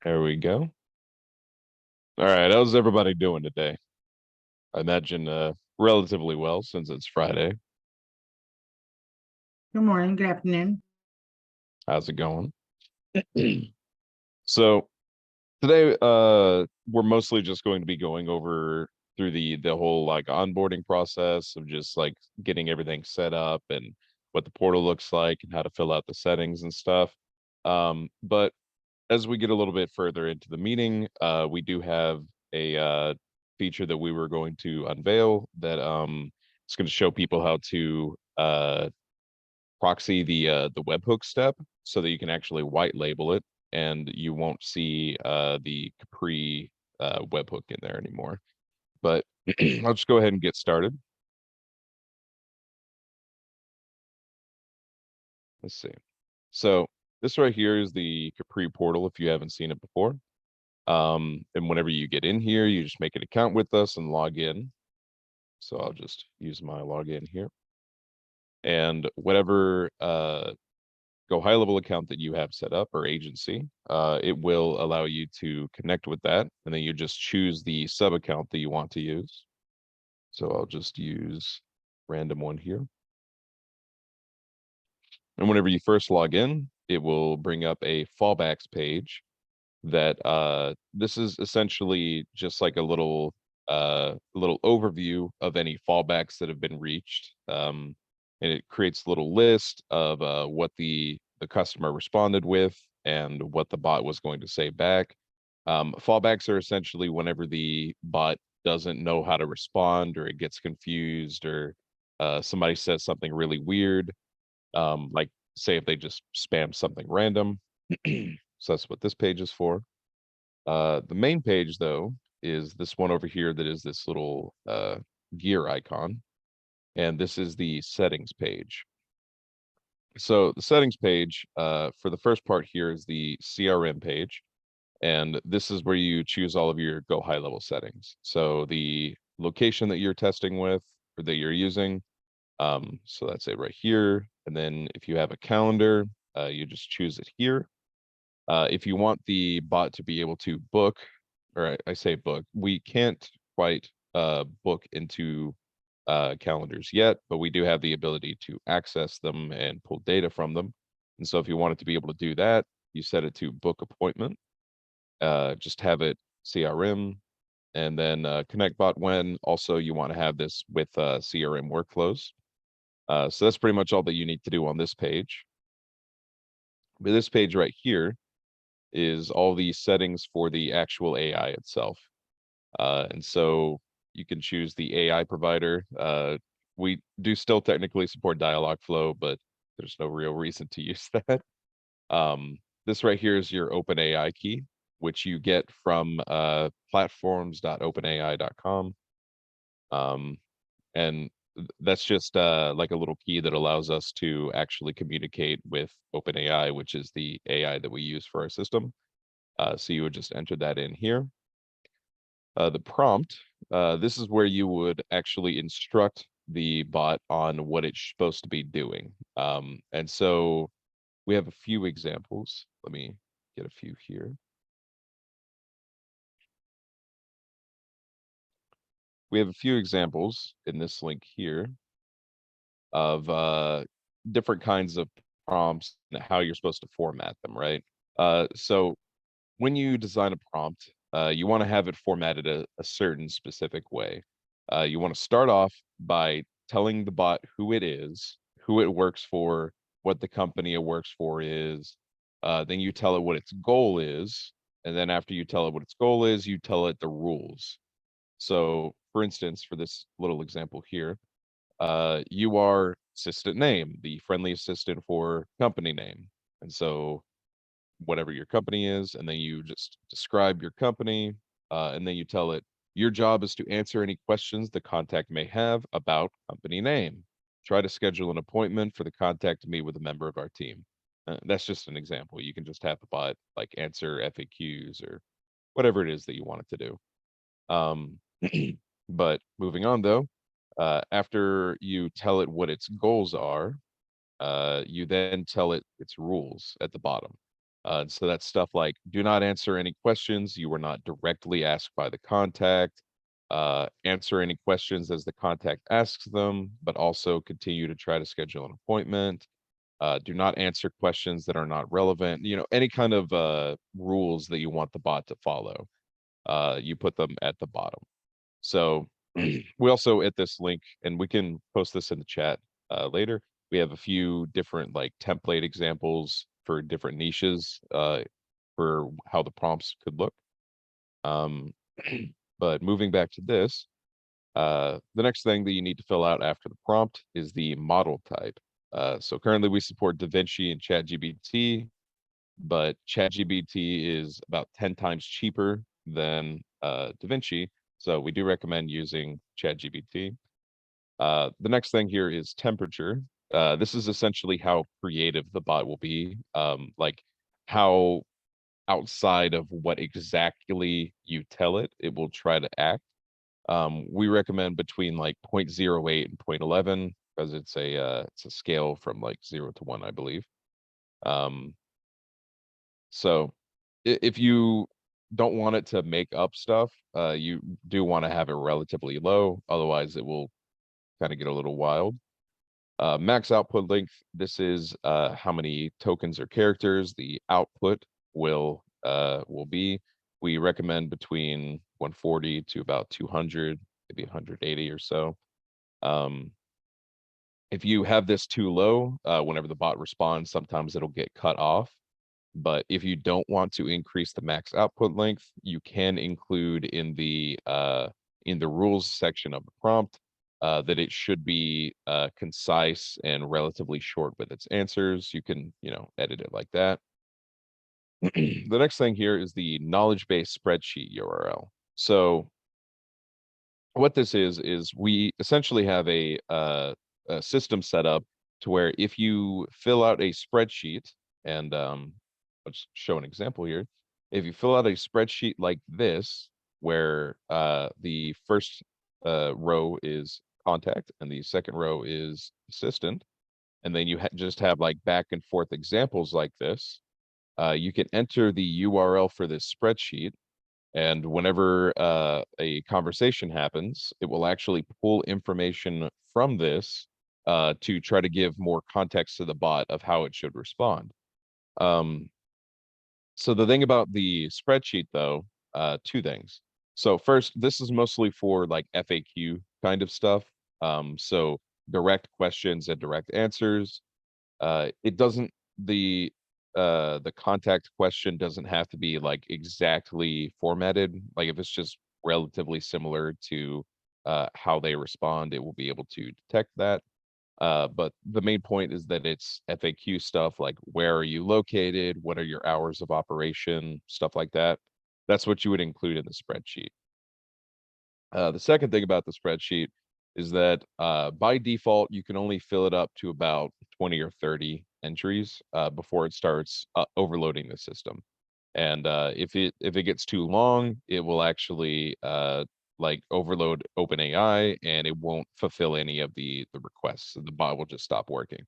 There we go. All right, how's everybody doing today? I imagine relatively well since it's Friday. Good morning, good afternoon. How's it going? So today we're mostly just going to be going over through the whole like onboarding process of just like getting everything set up and what the portal looks like and how to fill out the settings and stuff. But as we get a little bit further into the meeting, we do have a feature that we were going to unveil that it's going to show people how to proxy the webhook step so that you can actually white label it and you won't see the Capri webhook in there anymore. But I'll just go ahead and get started. Let's see. So this right here is the Capri portal if you haven't seen it before. And whenever you get in here, you just make an account with us and log in. So I'll just use my login here. And whatever Go high level account that you have set up or agency, it will allow you to connect with that. And then you just choose the sub account that you want to use. So I'll just use random one here. And whenever you first log in, it will bring up a fallbacks page that this is essentially just like a little overview of any fallbacks that have been reached. And it creates a little list of what the customer responded with and what the bot was going to say back. Fallbacks are essentially whenever the bot doesn't know how to respond or it gets confused or somebody says something really weird, like say if they just spam something random. So that's what this page is for. The main page, though, is this one over here that is this little gear icon. And this is the settings page. So the settings page for the first part here is the CRM page. And this is where you choose all of your go high level settings. So the location that you're testing with or that you're using. So that's it right here. And then if you have a calendar, you just choose it here. If you want the bot to be able to book, or I say book, we can't quite book into calendars yet, but we do have the ability to access them and pull data from them. And so if you want it to be able to do that, you set it to book appointment, just have it CRM, and then connect bot when also you want to have this with CRM workflows. So that's pretty much all that you need to do on this page. But this page right here is all the settings for the actual AI itself. And so you can choose the AI provider. We do still technically support Dialogflow, but there's no real reason to use that. This right here is your OpenAI key, which you get from platforms.openai.com. And that's just like a little key that allows us to actually communicate with OpenAI, which is the AI that we use for our system. So you would just enter that in here. The prompt, this is where you would actually instruct the bot on what it's supposed to be doing. And so we have a few examples. Let me get a few here. We have a few examples in this link here of different kinds of prompts and how you're supposed to format them, right? So when you design a prompt, you want to have it formatted a certain specific way. You want to start off by telling the bot who it is, who it works for, what the company it works for is. Then you tell it what its goal is. And then after you tell it what its goal is, you tell it the rules. So for instance, for this little example here, you are assistant name, the friendly assistant for company name. And so whatever your company is, and then you just describe your company, and then you tell it your job is to answer any questions the contact may have about company name. Try to schedule an appointment for the contact to meet with a member of our team. That's just an example. You can just have the bot like answer FAQs or whatever it is that you want it to do. But moving on though, after you tell it what its goals are, you then tell it its rules at the bottom. So that's stuff like, do not answer any questions you were not directly asked by the contact. Answer any questions as the contact asks them, but also continue to try to schedule an appointment. Do not answer questions that are not relevant. Any kind of rules that you want the bot to follow, you put them at the bottom. So we also at this link, and we can post this in the chat later. We have a few different like template examples for different niches for how the prompts could look. But moving back to this, the next thing that you need to fill out after the prompt is the model type. So currently we support DaVinci and ChatGBT, but ChatGBT is about 10 times cheaper than DaVinci. So we do recommend using ChatGPT. The next thing here is temperature. This is essentially how creative the bot will be, like how outside of what exactly you tell it, it will try to act. We recommend between like 0.08 and 0.11 because it's a scale from like 0 to 1, I believe. So if you don't want it to make up stuff, you do want to have it relatively low, otherwise it will kind of get a little wild. Max output length, this is how many tokens or characters the output will be. We recommend between 140 to about 200, maybe 180 or so. If you have this too low, whenever the bot responds, sometimes it'll get cut off. But if you don't want to increase the max output length, you can include in the rules section of the prompt that it should be concise and relatively short with its answers. You can, edit it like that. The next thing here is the knowledge base spreadsheet URL. So what this is we essentially have a system set up to where if you fill out a spreadsheet, and let's show an example here. If you fill out a spreadsheet like this, where the first row is contact and the second row is assistant, and then you just have like back and forth examples like this, you can enter the URL for this spreadsheet, and whenever a conversation happens, it will actually pull information from this to try to give more context to the bot of how it should respond. So the thing about the spreadsheet, though, two things. So first, this is mostly for like FAQ kind of stuff. So direct questions and direct answers. It doesn't the contact question doesn't have to be like exactly formatted. Like if it's just relatively similar to how they respond, it will be able to detect that. But the main point is that it's FAQ stuff like where are you located, what are your hours of operation, stuff like that. That's what you would include in the spreadsheet. The second thing about the spreadsheet is that by default, you can only fill it up to about 20 or 30 entries before it starts overloading the system. And if it gets too long, it will actually like overload OpenAI and it won't fulfill any of the requests. The bot will just stop working.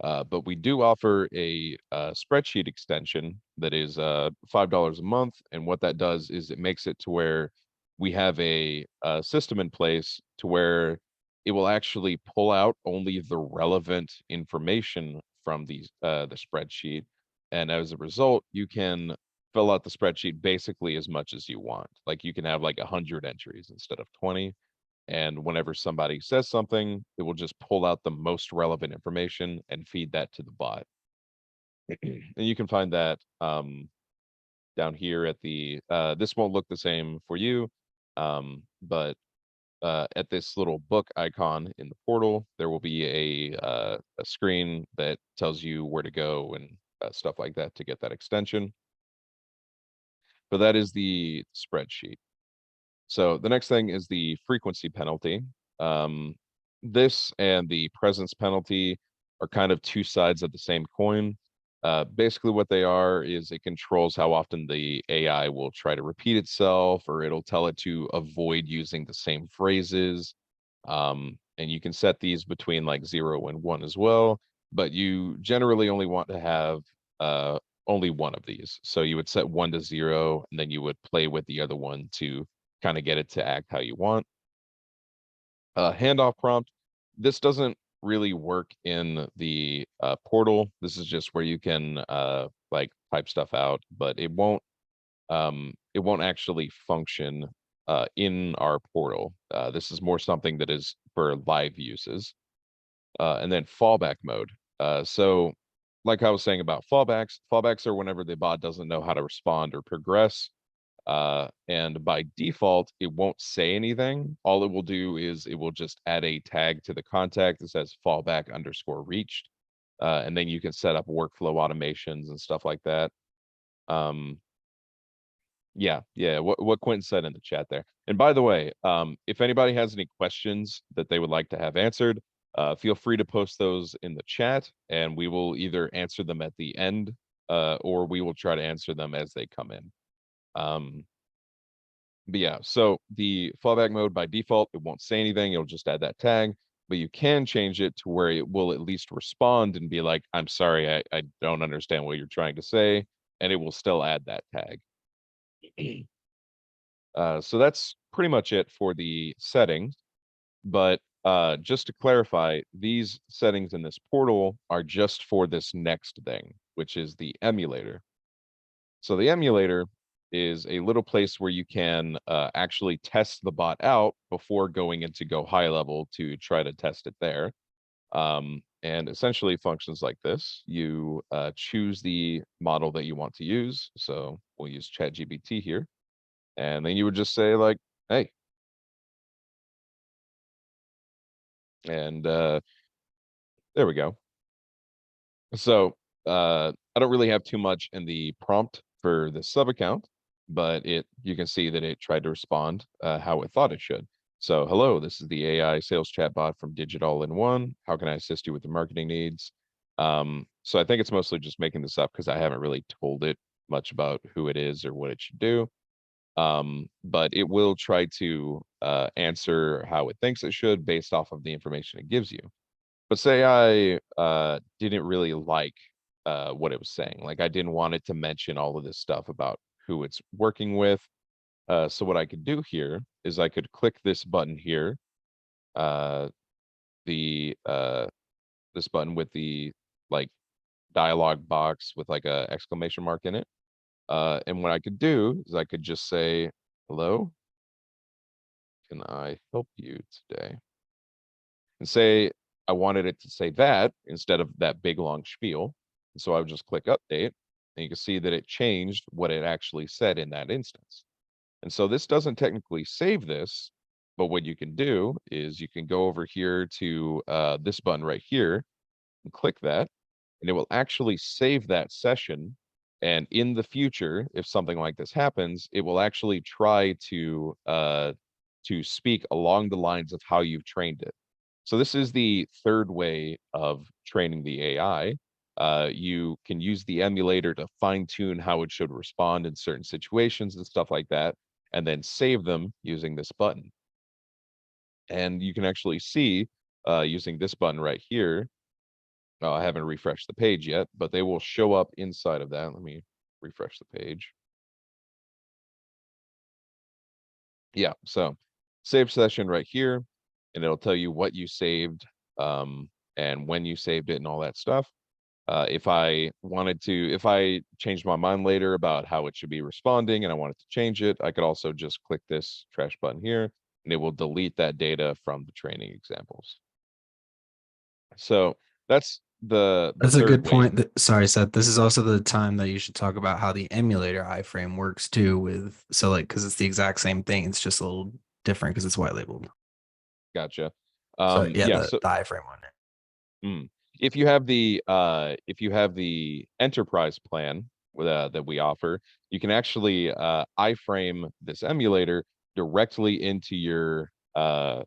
But we do offer a spreadsheet extension that is $5 a month. And what that does is it makes it to where we have a system in place to where it will actually pull out only the relevant information from the spreadsheet. And as a result, you can fill out the spreadsheet basically as much as you want. Like you can have like 100 entries instead of 20. And whenever somebody says something, it will just pull out the most relevant information and feed that to the bot. And you can find that down here at the, this won't look the same for you, but at this little book icon in the portal, there will be a screen that tells you where to go and stuff like that to get that extension. But that is the spreadsheet. So the next thing is the frequency penalty. This and the presence penalty are kind of two sides of the same coin. Basically what they are is it controls how often the AI will try to repeat itself, or it'll tell it to avoid using the same phrases. And you can set these between like 0 and 1 as well, but you generally only want to have only one of these. So you would set 1 to 0, and then you would play with the other one to kind of get it to act how you want. Handoff prompt. This doesn't really work in the portal. This is just where you can like type stuff out, but it won't actually function in our portal. This is more something that is for live uses. And then fallback mode. So like I was saying about fallbacks are whenever the bot doesn't know how to respond or progress. And by default, it won't say anything. All it will do is it will just add a tag to the contact that says fallback underscore reached. And then you can set up workflow automations and stuff like that. Yeah, what Quentin said in the chat there. And by the way, if anybody has any questions that they would like to have answered, feel free to post those in the chat, and we will either answer them at the end, or we will try to answer them as they come in. But yeah, so the fallback mode by default, it won't say anything. It'll just add that tag, but you can change it to where it will at least respond and be like, I'm sorry, I don't understand what you're trying to say. And it will still add that tag. So that's pretty much it for the settings. But just to clarify, these settings in this portal are just for this next thing, which is the emulator. So the emulator is a little place where you can actually test the bot out before going into go high level to try to test it there. And essentially functions like this. You choose the model that you want to use. So we'll use ChatGBT here. And then you would just say like, hey. And there we go. So I don't really have too much in the prompt for the sub account, but you can see that it tried to respond how it thought it should. So hello, this is the AI sales chatbot from Digital in One. How can I assist you with your marketing needs? So I think it's mostly just making this up because I haven't really told it much about who it is or what it should do. But it will try to answer how it thinks it should based off of the information it gives you. But say I didn't really like what it was saying. Like I didn't want it to mention all of this stuff about who it's working with. So what I could do here is I could click this button here, the this button with the like dialog box with like a exclamation mark in it. And what I could do is I could just say, hello, can I help you today? And say I wanted it to say that instead of that big long spiel. And so I would just click update, and you can see that it changed what it actually said in that instance. And so this doesn't technically save this, but what you can do is you can go over here to this button right here and click that, and it will actually save that session. And in the future, if something like this happens, it will actually try to speak along the lines of how you've trained it. So this is the third way of training the AI. You can use the emulator to fine tune how it should respond in certain situations and stuff like that, and then save them using this button. And you can actually see using this button right here. Oh, I haven't refreshed the page yet, but they will show up inside of that. Let me refresh the page. Yeah, so save session right here, and it'll tell you what you saved and when you saved it and all that stuff. If I changed my mind later about how it should be responding and I wanted to change it, I could also just click this trash button here, and it will delete that data from the training examples. So that's the That's a third good way. point. Sorry, Seth. This is also the time that you should talk about how the emulator iframe works too. So like because it's the exact same thing. It's just a little different because it's white labeled. Gotcha. So yeah, Yeah, the so iframe on it. if you have the enterprise plan that we offer, you can actually iframe this emulator directly into your go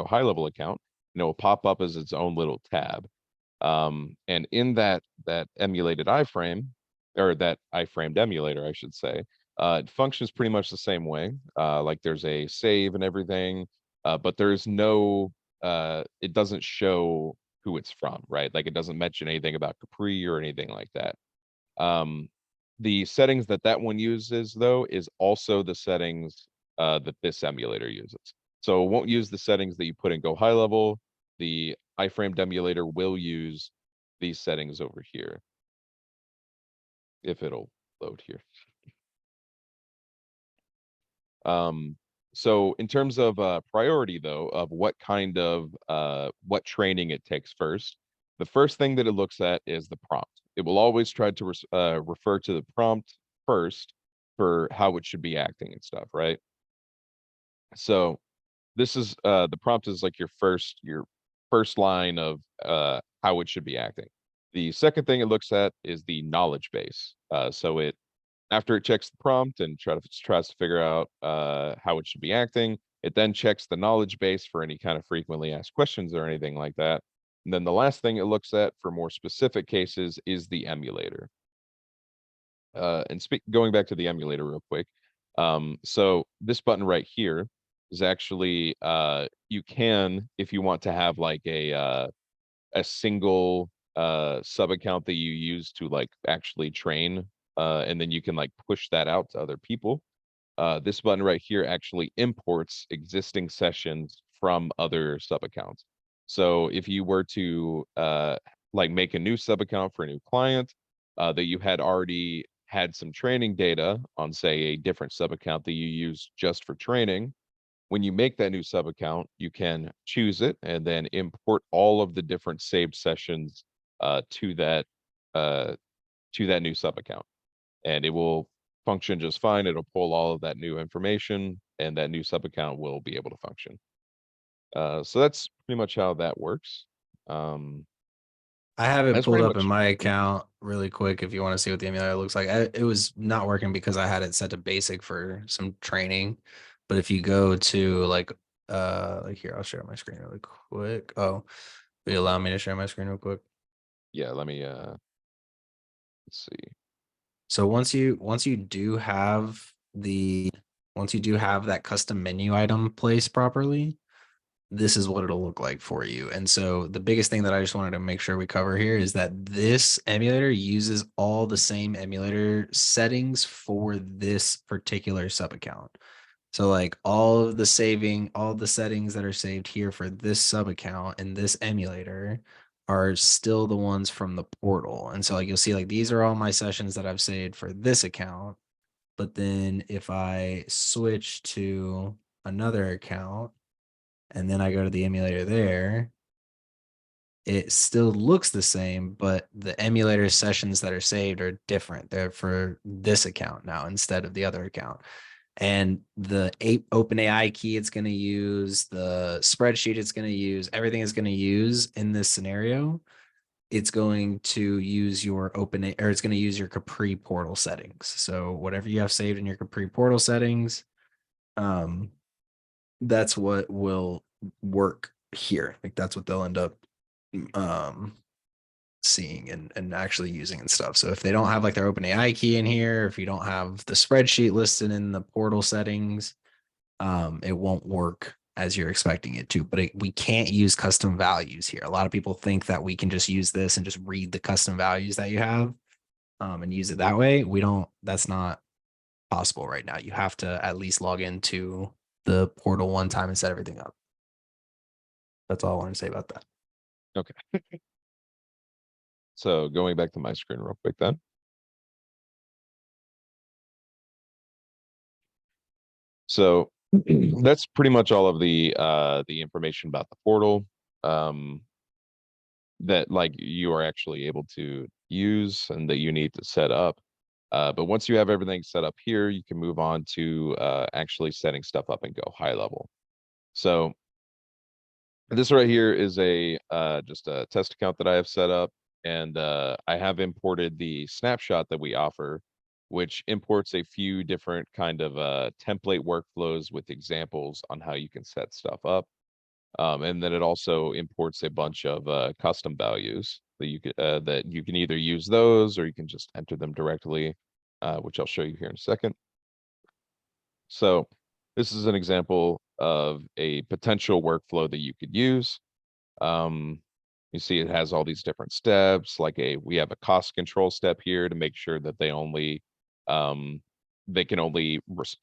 high level account, and it will pop up as its own little tab. And in that emulated iframe, or that iframed emulator, I should say, it functions pretty much the same way. Like there's a save and everything, but there's no it doesn't show who it's from, right? Like it doesn't mention anything about Capri or anything like that. The settings that one uses though is also the settings that this emulator uses. So it won't use the settings that you put in Go High Level. The iframe emulator will use these settings over here, if it'll load here. So in terms of priority though, of what kind of what training it takes first, the first thing that it looks at is the prompt. It will always try to refer to the prompt first for how it should be acting and stuff, right? So this is the prompt is like your first line of how it should be acting. The second thing it looks at is the knowledge base. So it after it checks the prompt and tries to figure out how it should be acting, it then checks the knowledge base for any kind of frequently asked questions or anything like that. And then the last thing it looks at for more specific cases is the emulator. And going back to the emulator real quick. So this button right here is actually you can, if you want to have like a single sub account that you use to like actually train, and then you can like push that out to other people. This button right here actually imports existing sessions from other sub accounts. So if you were to like make a new sub account for a new client that you had already had some training data on, say, a different sub account that you use just for training, when you make that new sub account, you can choose it and then import all of the different saved sessions to that new sub account, and it will function just fine. It'll pull all of that new information, and that new sub account will be able to function. So that's pretty much how that works. I have it That's pulled pretty up in much. my account really quick if you want to see what the emulator looks like. It was not working because I had it set to basic for some training. But if you go to like here, I'll share my screen really quick. Oh, will you allow me to share my screen real quick? Yeah, let me let's see. So once you do have that custom menu item placed properly, this is what it'll look like for you. And so the biggest thing that I just wanted to make sure we cover here is that this emulator uses all the same emulator settings for this particular sub account. So like all the settings that are saved here for this sub account and this emulator are still the ones from the portal. And so like you'll see like these are all my sessions that I've saved for this account. But then if I switch to another account and then I go to the emulator there, it still looks the same, but the emulator sessions that are saved are different. They're for this account now instead of the other account. And the OpenAI key it's going to use, the spreadsheet it's going to use, everything it's going to use in this scenario, it's going to use your it's going to use your Capri portal settings. So whatever you have saved in your Capri portal settings, that's what will work here. Like that's what they'll end up seeing and actually using and stuff. So if they don't have like their OpenAI key in here, if you don't have the spreadsheet listed in the portal settings, it won't work as you're expecting it to. But we can't use custom values here. A lot of people think that we can just use this and just read the custom values that you have and use it that way. We don't. That's not possible right now. You have to at least log into the portal one time and set everything up. That's all I want to say about that. Okay. So going back to my screen real quick then. So that's pretty much all of the information about the portal that like you are actually able to use and that you need to set up. But once you have everything set up here, you can move on to actually setting stuff up and Go High Level. So this right here is a just a test account that I have set up, and I have imported the snapshot that we offer, which imports a few different kind of template workflows with examples on how you can set stuff up. And then it also imports a bunch of custom values that you can either use those or you can just enter them directly, which I'll show you here in a second. So this is an example of a potential workflow that you could use. You see it has all these different steps, like we have a cost control step here to make sure that um, they can only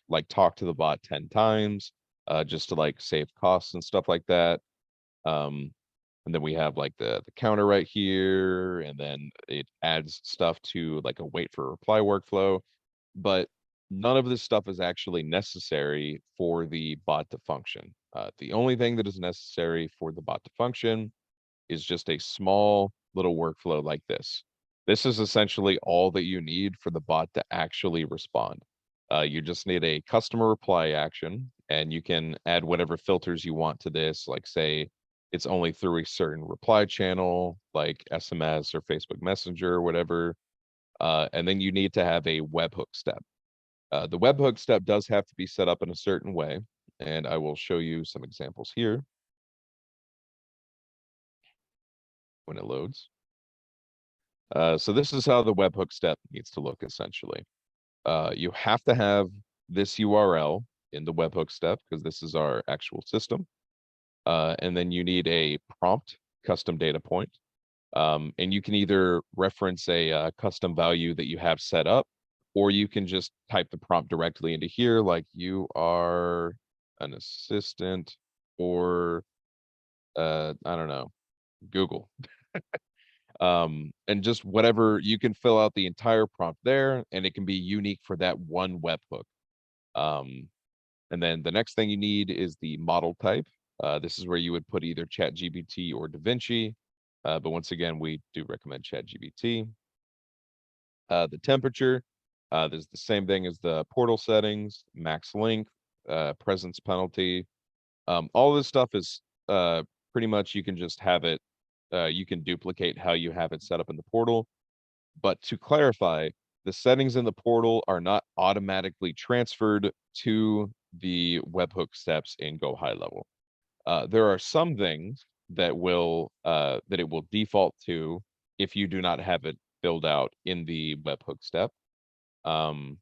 like talk to the bot 10 times, just to like save costs and stuff like that. Um, and then we have like the counter right here, and then it adds stuff to like a wait for reply workflow. But none of this stuff is actually necessary for the bot to function. The only thing that is necessary for the bot to function is just a small little workflow like this. This is essentially all that you need for the bot to actually respond. You just need a customer reply action, and you can add whatever filters you want to this, like say it's only through a certain reply channel, like SMS or Facebook Messenger or whatever. And then you need to have a webhook step. The webhook step does have to be set up in a certain way, and I will show you some examples here when it loads. So this is how the webhook step needs to look essentially. You have to have this URL in the webhook step because this is our actual system. And then you need a prompt custom data point. And you can either reference a custom value that you have set up, or you can just type the prompt directly into here, like you are an assistant or I don't know, Google. And just whatever, you can fill out the entire prompt there, and it can be unique for that one webhook. And then the next thing you need is the model type. This is where you would put either ChatGPT or DaVinci. But once again, we do recommend ChatGPT. The temperature, there's the same thing as the portal settings, max length, presence penalty. All this stuff is pretty much you can just have it. You can duplicate how you have it set up in the portal. But to clarify, the settings in the portal are not automatically transferred to the webhook steps in Go High Level. There are some things that it will default to if you do not have it filled out in the webhook step. But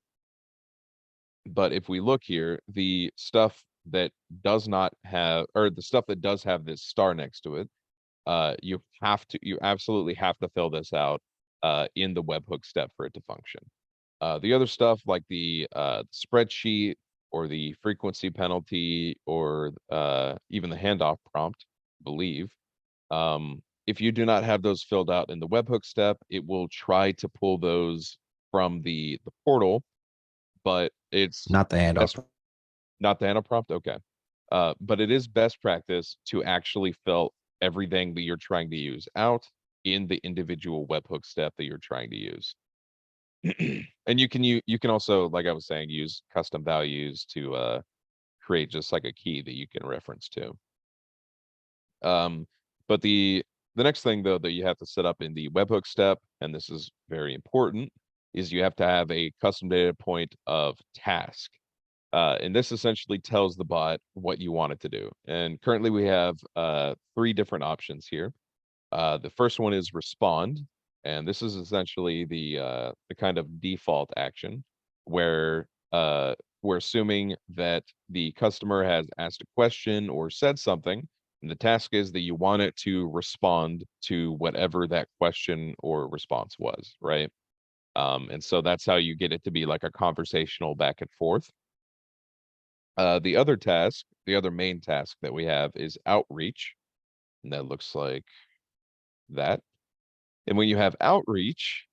if we look here, the stuff that does not have, or the stuff that does have this star next to it, you absolutely have to fill this out in the webhook step for it to function. The other stuff like the spreadsheet or the frequency penalty or even the handoff prompt, I believe, if you do not have those filled out in the webhook step, it will try to pull those from the portal, but it's Not the best, handoff. not the handoff prompt. Okay. But it is best practice to actually fill everything that you're trying to use out in the individual webhook step that you're trying to use. And you can also, like I was saying, use custom values to create just like a key that you can reference to. But the next thing though that you have to set up in the webhook step, and this is very important, is you have to have a custom data point of task. And this essentially tells the bot what you want it to do. And currently we have 3 different options here. The first one is respond, and this is essentially the kind of default action where we're assuming that the customer has asked a question or said something, and the task is that you want it to respond to whatever that question or response was, right? And so that's how you get it to be like a conversational back and forth. The other main task that we have is outreach, and that looks like that. And when you have outreach,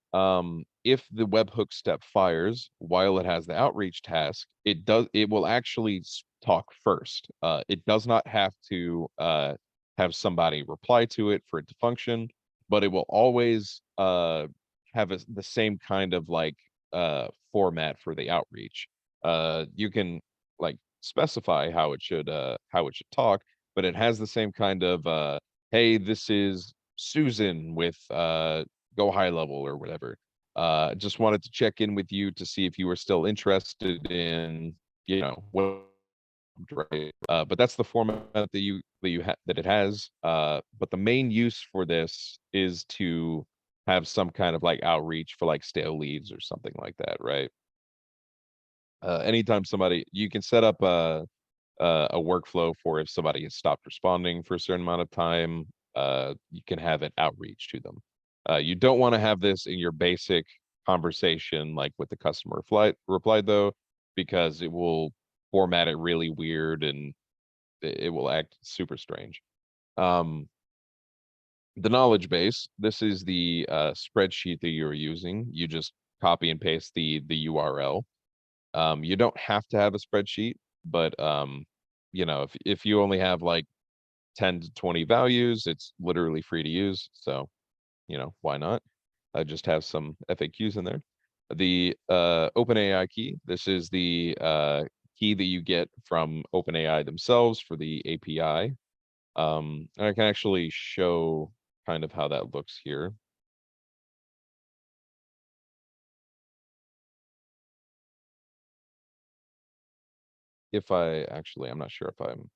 if the webhook step fires while it has the outreach task, it will actually talk first. It does not have to have somebody reply to it for it to function, but it will always have the same kind of like format for the outreach. You can like specify how it should talk, but it has the same kind of hey, this is Susan with Go High Level or whatever. Just wanted to check in with you to see if you were still interested in, what, right? But that's the format that that it has. But the main use for this is to have some kind of like outreach for like stale leads or something like that, right? Anytime you can set up a workflow for if somebody has stopped responding for a certain amount of time. you can have it outreach to them. You don't want to have this in your basic conversation, like with the customer reply though, because it will format it really weird and it will act super strange. Um, the knowledge base, this is the spreadsheet that you're using. You just copy and paste the URL. You don't have to have a spreadsheet, but if you only have like 10 to 20 values, it's literally free to use. So, why not? I just have some FAQs in there. The OpenAI key, this is the key that you get from OpenAI themselves for the API. And I can actually show kind of how that looks here. If I actually, I'm not sure if I'm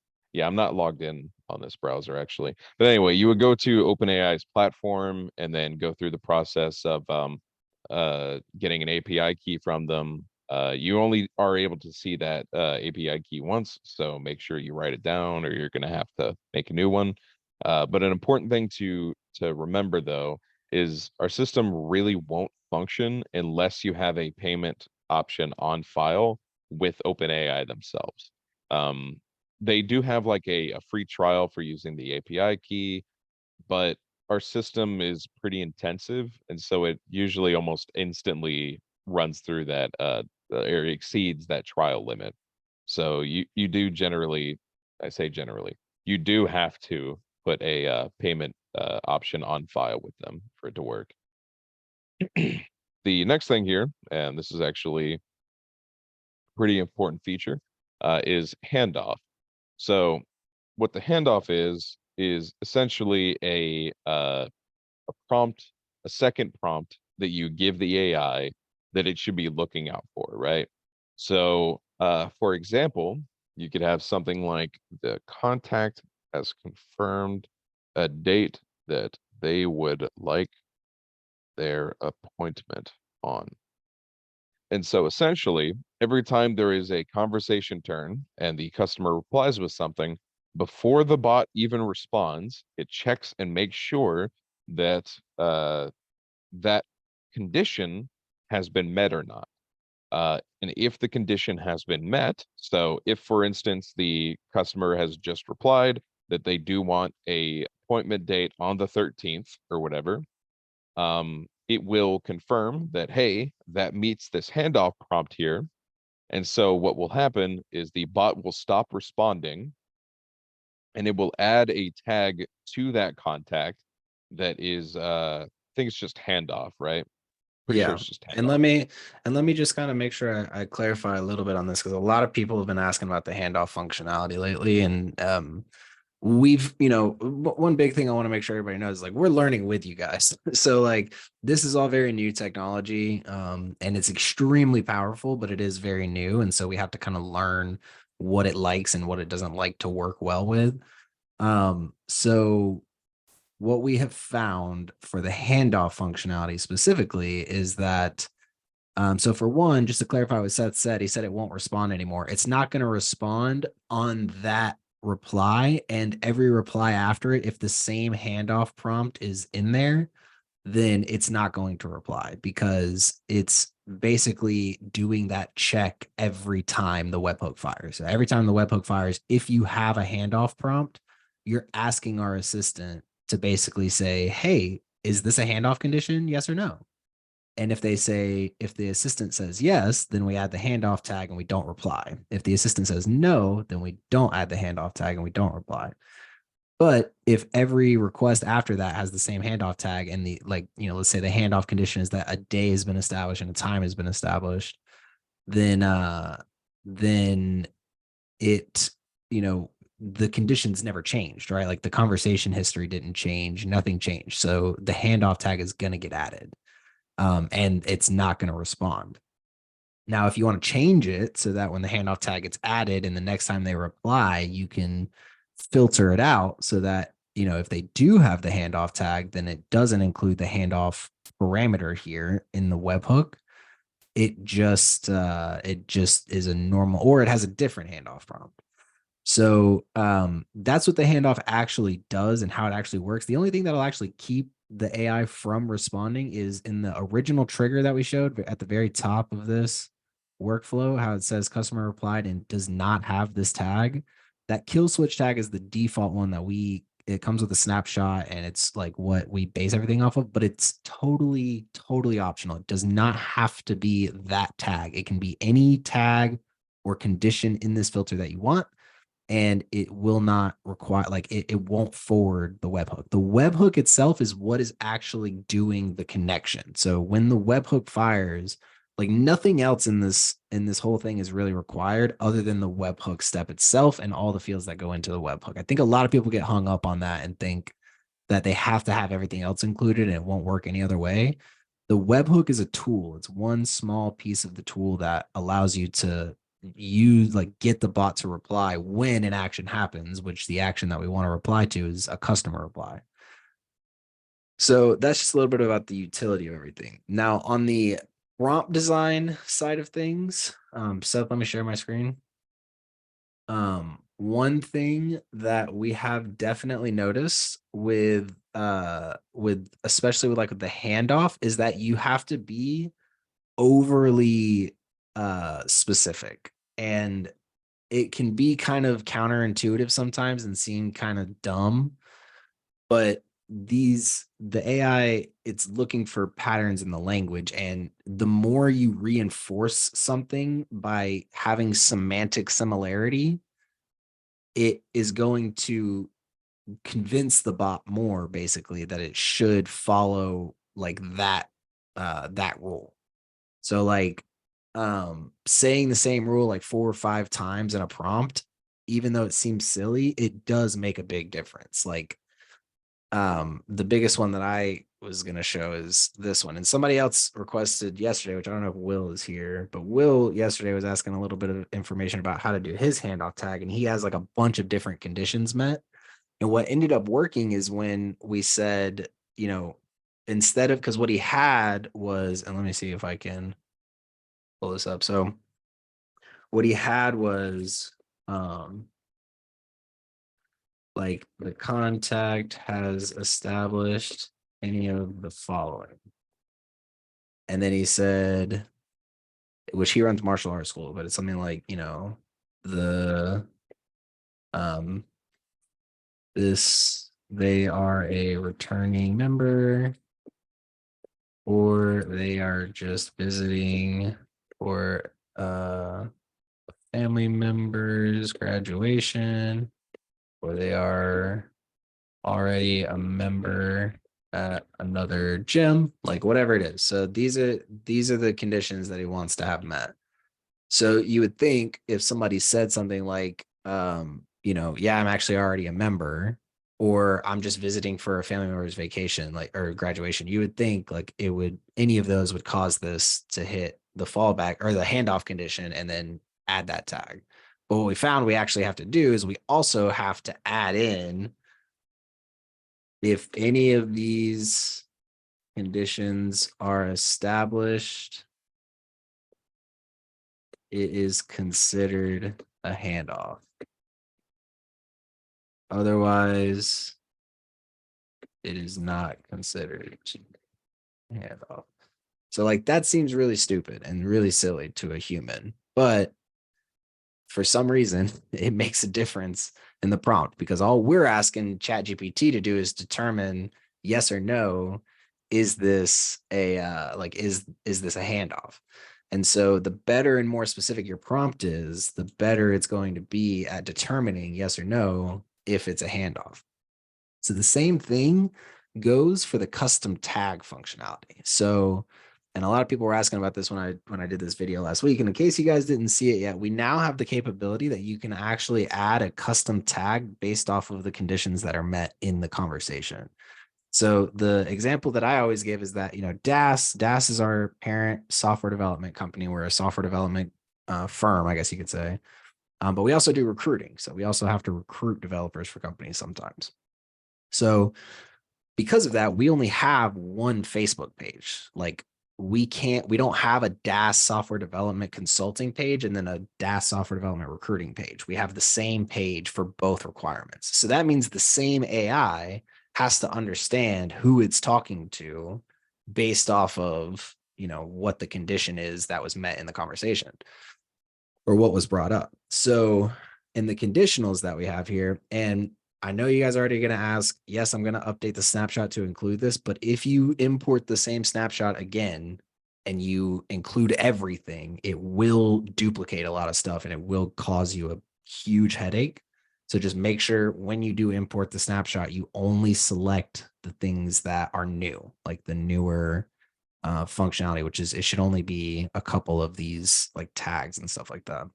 not logged in on this browser actually. But anyway, you would go to OpenAI's platform and then go through the process of getting an API key from them. You only are able to see that API key once, so make sure you write it down or you're going to have to make a new one. But an important thing to remember though is our system really won't function unless you have a payment option on file with OpenAI themselves. They do have like a free trial for using the API key, but our system is pretty intensive, and so it usually almost instantly runs through that or exceeds that trial limit. So you do generally, I say generally, you do have to put a payment option on file with them for it to work. The next thing here, and this is actually pretty important feature, is handoff. So what the handoff is essentially a prompt, a second prompt that you give the AI that it should be looking out for, right? So for example, you could have something like the contact has confirmed a date that they would like their appointment on. And so essentially, every time there is a conversation turn and the customer replies with something, before the bot even responds, it checks and makes sure that that condition has been met or not. And if the condition has been met, so if, for instance, the customer has just replied that they do want a appointment date on the 13th or whatever, it will confirm that, hey, that meets this handoff prompt here. And so what will happen is the bot will stop responding and it will add a tag to that contact that is, I think it's just handoff, right? Pretty sure Yeah. it's just And handoff. let me just kind of make sure I clarify a little bit on this because a lot of people have been asking about the handoff functionality lately. And we've, one big thing I want to make sure everybody knows is like we're learning with you guys. So like this is all very new technology, and it's extremely powerful, but it is very new. And so we have to kind of learn what it likes and what it doesn't like to work well with. So what we have found for the handoff functionality specifically is that so for one, just to clarify what Seth said, he said it won't respond anymore. It's not going to respond on that reply and every reply after it. If the same handoff prompt is in there, then it's not going to reply because it's basically doing that check every time the webhook fires. So every time the webhook fires, if you have a handoff prompt, you're asking our assistant to basically say, hey, is this a handoff condition? Yes or no? And if if the assistant says yes, then we add the handoff tag and we don't reply. If the assistant says no, then we don't add the handoff tag and we don't reply. But if every request after that has the same handoff tag and let's say the handoff condition is that a day has been established and a time has been established, then it, the conditions never changed, right? Like the conversation history didn't change, nothing changed. So the handoff tag is going to get added, and it's not going to respond. Now, if you want to change it so that when the handoff tag gets added and the next time they reply, you can filter it out so that, if they do have the handoff tag, then it doesn't include the handoff parameter here in the webhook. It just is a normal, or it has a different handoff prompt. So that's what the handoff actually does and how it actually works. The only thing that'll actually keep the AI from responding is in the original trigger that we showed at the very top of this workflow, how it says customer replied and does not have this tag. That kill switch tag is the default one that it comes with a snapshot and it's like what we base everything off of, but it's totally, totally optional. It does not have to be that tag. It can be any tag or condition in this filter that you want, and it will not require, like it won't forward the webhook. The webhook itself is what is actually doing the connection. So when the webhook fires, like nothing else in this whole thing is really required other than the webhook step itself and all the fields that go into the webhook. I think a lot of people get hung up on that and think that they have to have everything else included and it won't work any other way. The webhook is a tool. It's one small piece of the tool that allows you to get the bot to reply when an action happens, which the action that we want to reply to is a customer reply. So that's just a little bit about the utility of everything. Now on the prompt design side of things, Seth, let me share my screen. One thing that we have definitely noticed with especially with the handoff is that you have to be overly specific, and it can be kind of counterintuitive sometimes and seem kind of dumb, but the AI, it's looking for patterns in the language, and the more you reinforce something by having semantic similarity, it is going to convince the bot more basically that it should follow like that rule. So saying the same rule like 4 or 5 times in a prompt, even though it seems silly, it does make a big difference. The biggest one that I was going to show is this one. And somebody else requested yesterday, which I don't know if Will is here, but Will yesterday was asking a little bit of information about how to do his handoff tag. And he has like a bunch of different conditions met. And what ended up working is when we said, instead of, because what he had was, and let me see if I can pull this up. So what he had was, like the contact has established any of the following. And then he said, which he runs martial arts school, but it's something like, the they are a returning member, or they are just visiting for family members graduation, or they are already a member at another gym, like whatever it is. So these are the conditions that he wants to have met. So you would think if somebody said something like, yeah, I'm actually already a member, or I'm just visiting for a family member's vacation, or graduation, you would think like any of those would cause this to hit the fallback or the handoff condition and then add that tag. But what we found we actually have to do is we also have to add in, if any of these conditions are established, it is considered a handoff. Otherwise, it is not considered a handoff. So that seems really stupid and really silly to a human, but for some reason, it makes a difference in the prompt, because all we're asking ChatGPT to do is determine yes or no, is this a is this a handoff? And so the better and more specific your prompt is, the better it's going to be at determining yes or no if it's a handoff. So the same thing goes for the custom tag functionality. So, and a lot of people were asking about this when I did this video last week. And in case you guys didn't see it yet, we now have the capability that you can actually add a custom tag based off of the conditions that are met in the conversation. So the example that I always give is that, DaaS is our parent software development company. We're a software development firm, I guess you could say. But we also do recruiting. So we also have to recruit developers for companies sometimes. So because of that, we only have one Facebook page. we don't have a DaaS software development consulting page and then a DaaS software development recruiting page. We have the same page for both requirements. So that means the same AI has to understand who it's talking to based off of, what the condition is that was met in the conversation or what was brought up. So in the conditionals that we have here, and I know you guys are already going to ask, yes, I'm going to update the snapshot to include this, but if you import the same snapshot again and you include everything, it will duplicate a lot of stuff and it will cause you a huge headache. So just make sure when you do import the snapshot, you only select the things that are new, like the newer functionality, which is, it should only be a couple of these like tags and stuff like that.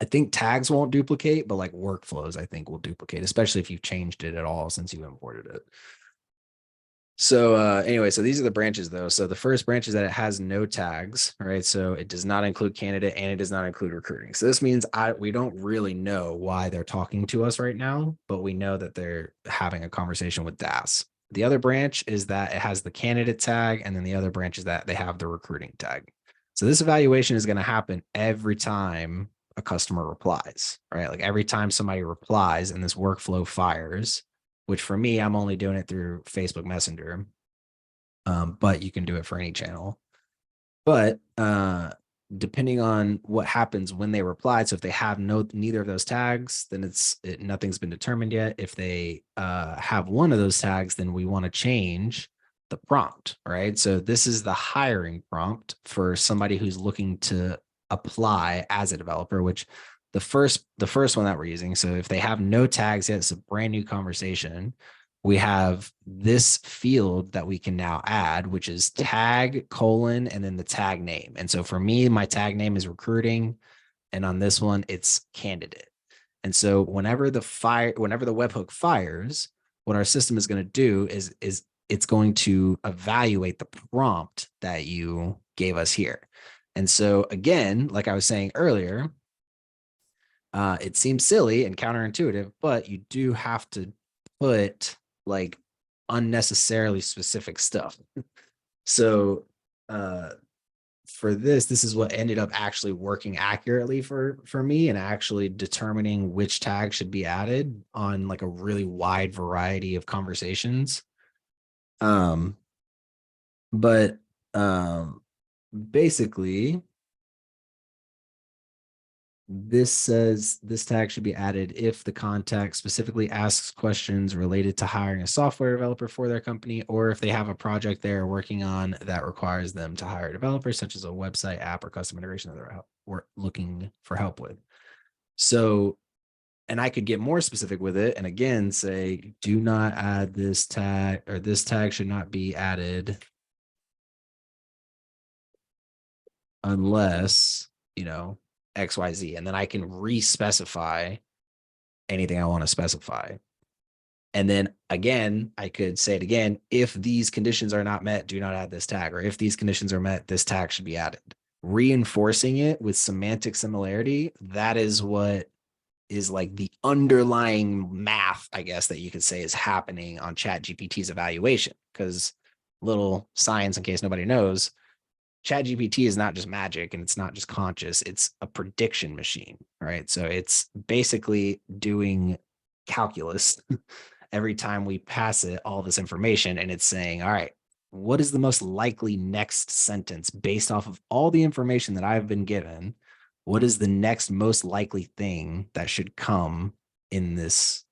I think tags won't duplicate, but like workflows, I think will duplicate, especially if you've changed it at all since you imported it. So anyway, so these are the branches though. So the first branch is that it has no tags, right? So it does not include candidate and it does not include recruiting. So this means we don't really know why they're talking to us right now, but we know that they're having a conversation with DaaS. The other branch is that it has the candidate tag, and then the other branch is that they have the recruiting tag. So this evaluation is going to happen every time a customer replies, right? Like every time somebody replies and this workflow fires, which for me, I'm only doing it through Facebook Messenger, but you can do it for any channel. But depending on what happens when they reply, so if they have neither of those tags, then nothing's been determined yet. If they have one of those tags, then we want to change the prompt, right? So this is the hiring prompt for somebody who's looking to apply as a developer, which the first one that we're using. So if they have no tags yet, it's a brand new conversation. We have this field that we can now add, which is tag colon and then the tag name. And so for me, my tag name is recruiting, and on this one, it's candidate. And so whenever the webhook fires, what our system is going to do is it's going to evaluate the prompt that you gave us here. And so again, like I was saying earlier, it seems silly and counterintuitive, but you do have to put like unnecessarily specific stuff. So for this is what ended up actually working accurately for me and actually determining which tag should be added on like a really wide variety of conversations. But basically this says this tag should be added if the contact specifically asks questions related to hiring a software developer for their company, or if they have a project they're working on that requires them to hire a developer, such as a website, app, or custom integration that they're looking for help with. So, and I could get more specific with it and again say, do not add this tag, or this tag should not be added unless, XYZ. And then I can re-specify anything I want to specify. And then again, I could say it again, if these conditions are not met, do not add this tag, or if these conditions are met, this tag should be added. Reinforcing it with semantic similarity, that is what is like the underlying math, I guess, that you could say is happening on ChatGPT's evaluation. Because little science, in case nobody knows, ChatGPT is not just magic and it's not just conscious, it's a prediction machine, right? So it's basically doing calculus every time we pass it all this information, and it's saying, all right, what is the most likely next sentence based off of all the information that I've been given? What is the next most likely thing that should come in this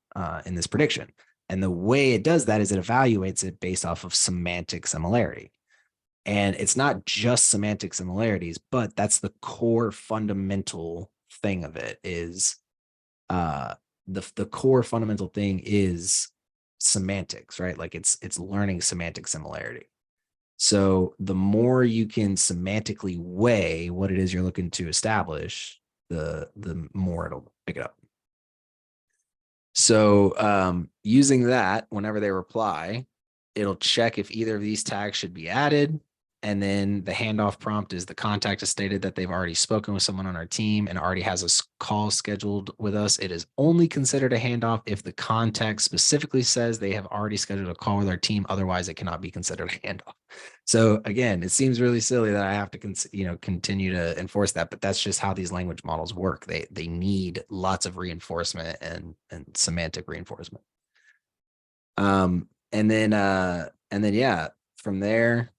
prediction? And the way it does that is it evaluates it based off of semantic similarity. And it's not just semantic similarities, but that's the core fundamental thing of it is the core fundamental thing is semantics, right? Like it's learning semantic similarity. So the more you can semantically weigh what it is you're looking to establish, the more it'll pick it up. So using that, whenever they reply, it'll check if either of these tags should be added. And then the handoff prompt is the contact has stated that they've already spoken with someone on our team and already has a call scheduled with us. It is only considered a handoff if the contact specifically says they have already scheduled a call with our team. Otherwise, it cannot be considered a handoff. So again, it seems really silly that I have to continue to enforce that, but that's just how these language models work. They need lots of reinforcement and semantic reinforcement. And then yeah, from there,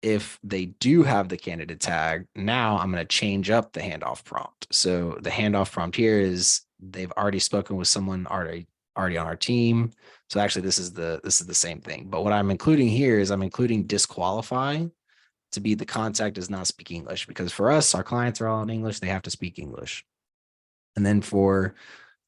if they do have the candidate tag, now I'm going to change up the handoff prompt. So the handoff prompt here is they've already spoken with someone already on our team. So actually this is the same thing. But what I'm including here is I'm including disqualify to be the contact does not speak English, because for us, our clients are all in English. They have to speak English. And then for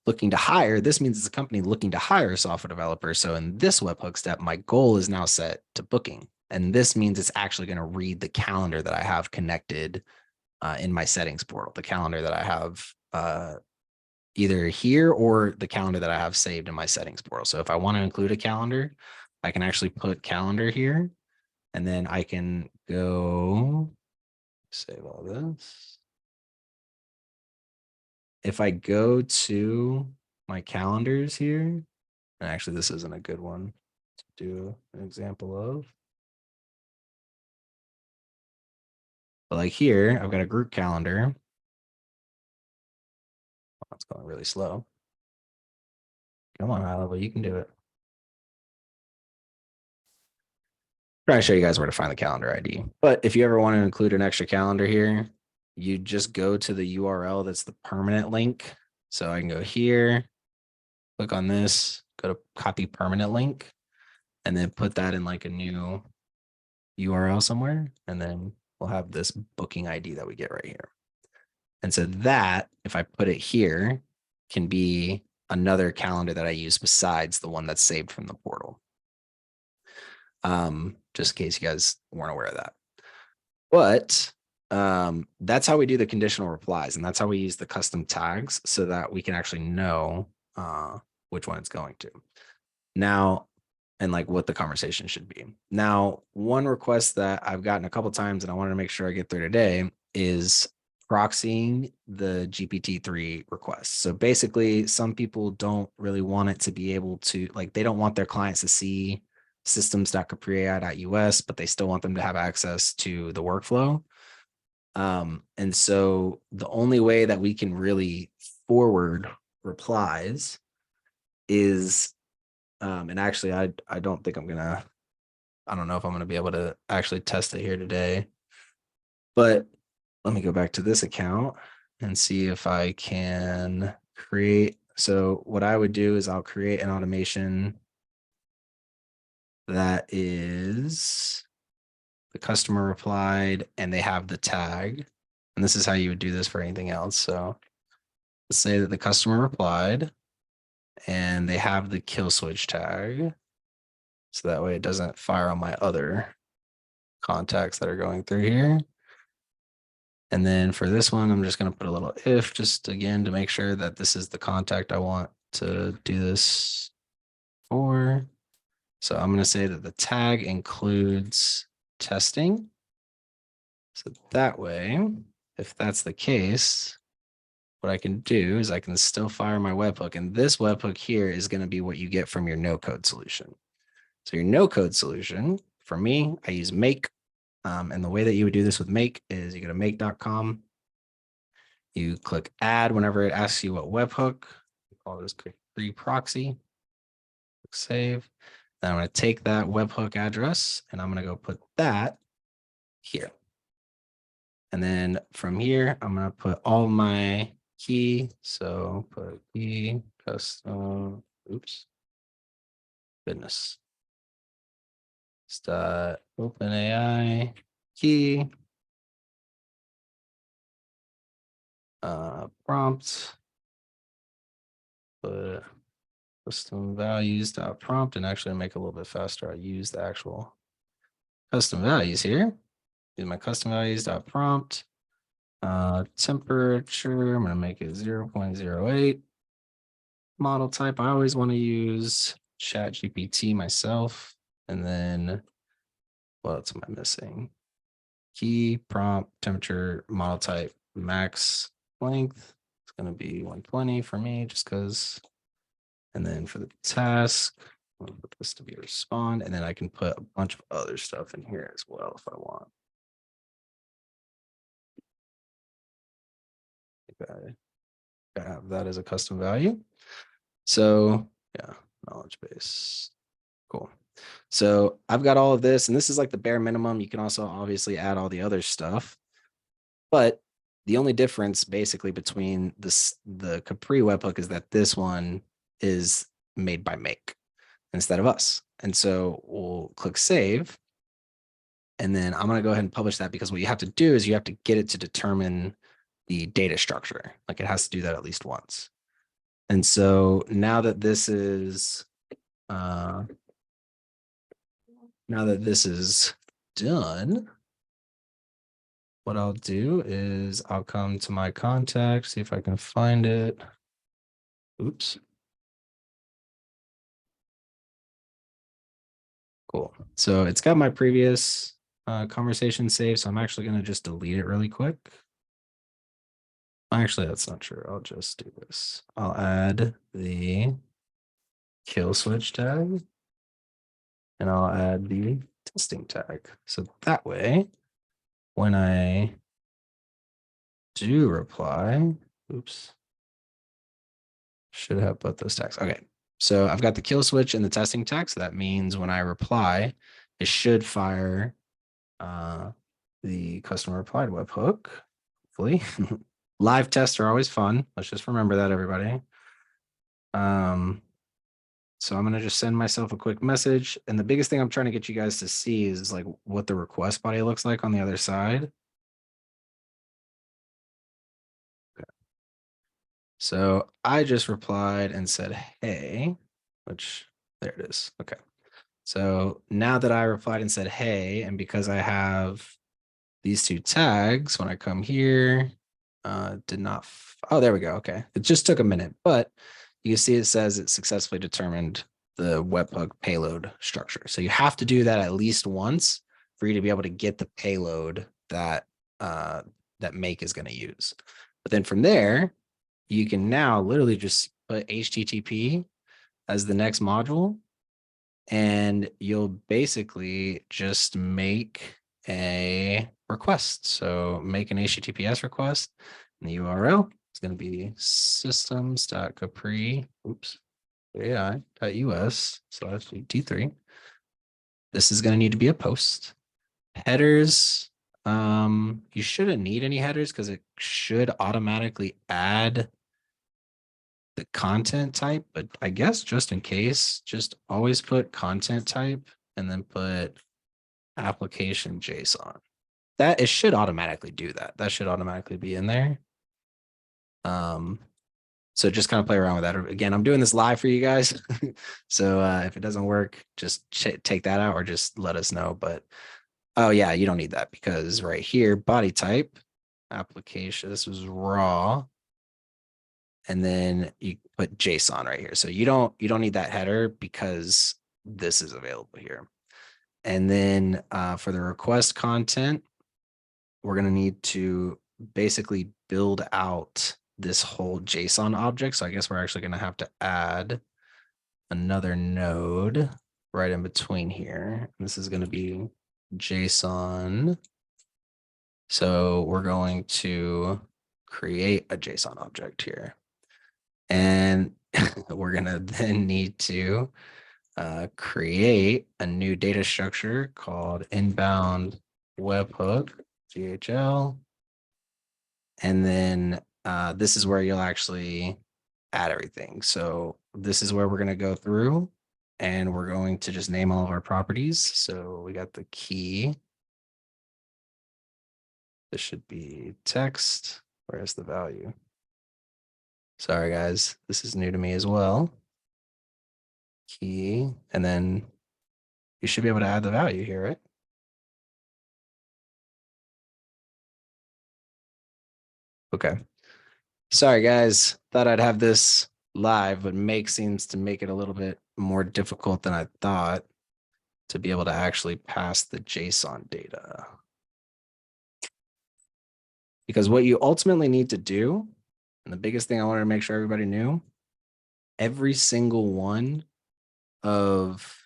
looking to hire, this means it's a company looking to hire a software developer. So in this webhook step, my goal is now set to booking. And this means it's actually going to read the calendar that I have connected in my settings portal, the calendar that I have either here or the calendar that I have saved in my settings portal. So if I want to include a calendar, I can actually put calendar here, and then I can go save all this. If I go to my calendars here, and actually this isn't a good one to do an example of. But like here, I've got a group calendar. Oh, it's going really slow. Come on, high level, you can do it. Trying to show you guys where to find the calendar ID. But if you ever want to include an extra calendar here, you just go to the URL that's the permanent link. So I can go here, click on this, go to copy permanent link, and then put that in like a new URL somewhere. And then we'll have this booking ID that we get right here. And so that, if I put it here, can be another calendar that I use besides the one that's saved from the portal. Just in case you guys weren't aware of that. But that's how we do the conditional replies, and that's how we use the custom tags so that we can actually know which one it's going to. Now, and like what the conversation should be. Now, one request that I've gotten a couple times and I wanted to make sure I get through today is proxying the GPT-3 requests. So basically, some people don't really want it to be able to, like, they don't want their clients to see systems.capriai.us, but they still want them to have access to the workflow. And so the only way that we can really forward replies is, and actually, I don't think I'm gonna, I don't know if I'm gonna be able to actually test it here today, but let me go back to this account and see if I can create. So what I would do is I'll create an automation that is the customer replied and they have the tag. And this is how you would do this for anything else. So let's say that the customer replied and they have the kill switch tag. So that way it doesn't fire on my other contacts that are going through here. And then for this one, I'm just going to put a little if, just again to make sure that this is the contact I want to do this for. So I'm going to say that the tag includes testing. So that way, if that's the case, what I can do is I can still fire my webhook. And this webhook here is going to be what you get from your no code solution. So your no code solution, for me, I use Make. And the way that you would do this with Make is you go to make.com. You click add whenever it asks you what webhook. We call this free proxy. Click save. Then I'm going to take that webhook address and I'm going to go put that here. And then from here, I'm going to put all my key. So put key custom, oops, goodness. OpenAI key, prompt, put custom values.prompt, and actually make it a little bit faster. I use the actual custom values here. Use my custom values.prompt. Temperature, I'm going to make it 0.08. Model type, I always want to use ChatGPT myself. And then What else am I missing? Key, prompt, temperature, model type, max length. It's going to be 120 for me just because. And then for the task, I'll put this to be a respond. And then I can put a bunch of other stuff in here as well if I want. I have that as a custom value. So yeah, knowledge base. Cool. So I've got all of this, and this is like the bare minimum. You can also obviously add all the other stuff. But the only difference basically between the Capri webhook is that this one is made by Make instead of us. And so we'll click save. And then I'm going to go ahead and publish that because what you have to do is you have to get it to determine the data structure. Like it has to do that at least once. And so now that this is done, what I'll do is I'll come to my contact, see if I can find it. Oops. Cool. So it's got my previous conversation saved. So I'm actually going to just delete it really quick. Actually, that's not true. I'll just do this. I'll add the kill switch tag and I'll add the testing tag. So that way, when I do reply, oops, should have both those tags. Okay. So I've got the kill switch and the testing tag. So that means when I reply, it should fire the customer replied webhook, hopefully. Live tests are always fun. Let's just remember that, everybody. So I'm going to just send myself a quick message. And the biggest thing I'm trying to get you guys to see is like what the request body looks like on the other side. Okay. So I just replied and said, hey, which there it is. Okay. So now that I replied and said, hey, and because I have these two tags, when I come here, did not, oh, there we go. Okay. It just took a minute, but you can see it says it successfully determined the webhook payload structure. So you have to do that at least once for you to be able to get the payload that that Make is going to use. But then from there, you can now literally just put HTTP as the next module, and you'll basically just make a request. So make an HTTPS request, and the URL is going to be systems.capri, oops, AI.us/T3. This is going to need to be a post. Headers, you shouldn't need any headers because it should automatically add the content type, but I guess just in case, just always put content type and then put application JSON. That it should automatically do that. That should automatically be in there. So just kind of play around with that. Again, I'm doing this live for you guys. So if it doesn't work, just take that out or just let us know. But oh yeah, you don't need that because right here, body type, application, this was raw. And then you put JSON right here. So you don't need that header because this is available here. And then for the request content, we're going to need to basically build out this whole JSON object. So I guess we're actually going to have to add another node right in between here. This is going to be JSON. So we're going to create a JSON object here. And we're going to then need to create a new data structure called inbound webhook, GHL. And then this is where you'll actually add everything. So this is where we're going to go through and we're going to just name all of our properties. So we got the key. This should be text. Where's the value? Sorry, guys. This is new to me as well. Key. And then you should be able to add the value here, right? Okay. Sorry, guys. Thought I'd have this live, but Make seems to make it a little bit more difficult than I thought. to be able to actually pass the JSON data. Because what you ultimately need to do, and the biggest thing I wanted to make sure everybody knew, every single one of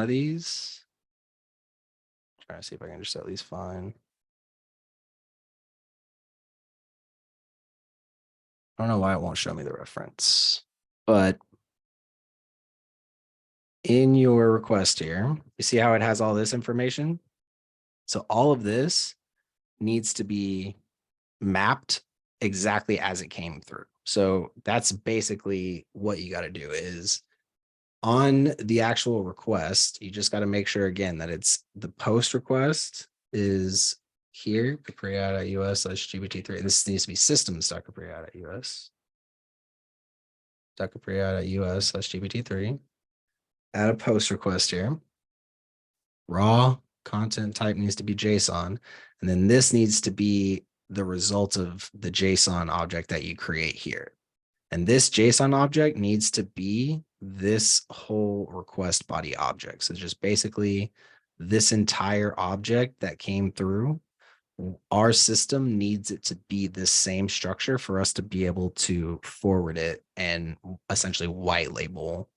these, trying to see if I can just at least find. I don't know why it won't show me the reference, but in your request here, you see how it has all this information? So all of this needs to be mapped exactly as it came through. So that's basically what you got to do is on the actual request, you just got to make sure again that it's the post request is here, capri.us/GPT3. This needs to be systems.capri.us. capri.us/GPT3. Add a post request here. Raw content type needs to be JSON. And then this needs to be the result of the JSON object that you create here. And this JSON object needs to be this whole request body object. So just basically this entire object that came through, our system needs it to be the same structure for us to be able to forward it and essentially white label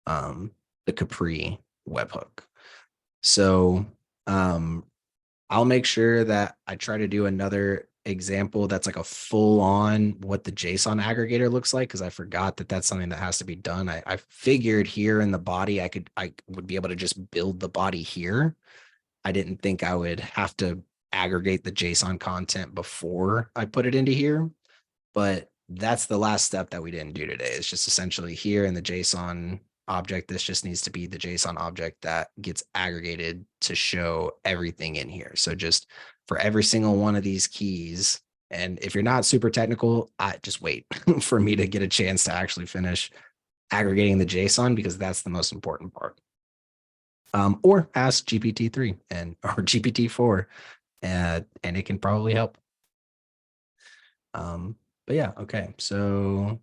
the Capri webhook. So I'll make sure that I try to do another example that's like a full on what the JSON aggregator looks like, because I forgot that that's something that has to be done. I figured here in the body I would be able to just build the body here. I didn't think I would have to aggregate the JSON content before I put it into here, but that's the last step that we didn't do today. It's just essentially here in the JSON object. This just needs to be the JSON object that gets aggregated to show everything in here. So just for every single one of these keys, and if you're not super technical, I just wait for me to get a chance to actually finish aggregating the JSON, because that's the most important part. Or ask GPT-3 or GPT-4, and it can probably help. But yeah, okay. So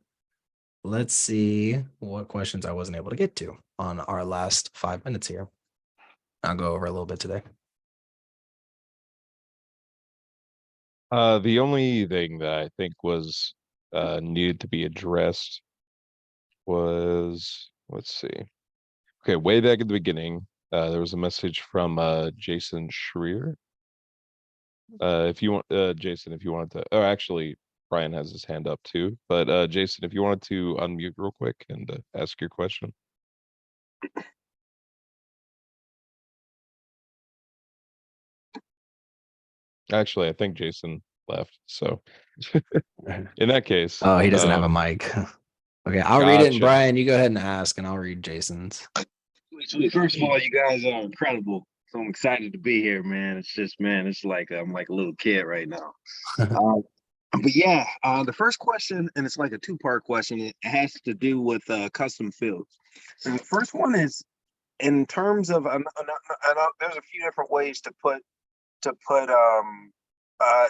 let's see what questions I wasn't able to get to on our last 5 minutes here. I'll go over a little bit today. The only thing that I think was needed to be addressed was, let's see. Okay, way back at the beginning, there was a message from Jason Schreier. If you want, Jason, if you wanted to, oh, actually, Brian has his hand up too. But Jason, if you wanted to unmute real quick and ask your question. Actually, I think Jason left. So in that case, Oh, he doesn't have a mic. Okay, I'll read it. And gotcha. Brian, you go ahead and ask, and I'll read Jason's. First of all, you guys are incredible. So I'm excited to be here, man. It's just, man, it's like I'm like a little kid right now. But yeah, the first question, and it's like a two-part question. It has to do with custom fields. So the first one is in terms of, there's a few different ways to put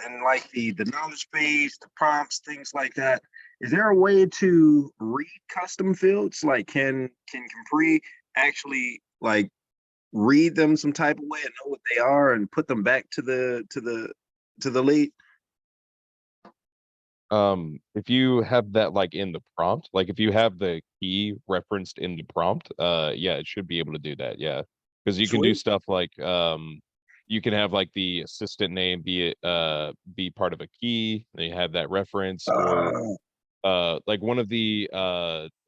in like the knowledge base, the prompts, things like that. Is there a way to read custom fields? Like, can Capri actually like read them some type of way and know what they are and put them back to the lead? If you have that like in the prompt, like if you have the key referenced in the prompt, yeah, it should be able to do that. Yeah, because you can do Sweet. stuff like you can have like the assistant name be part of a key, and you have that reference, or like one of the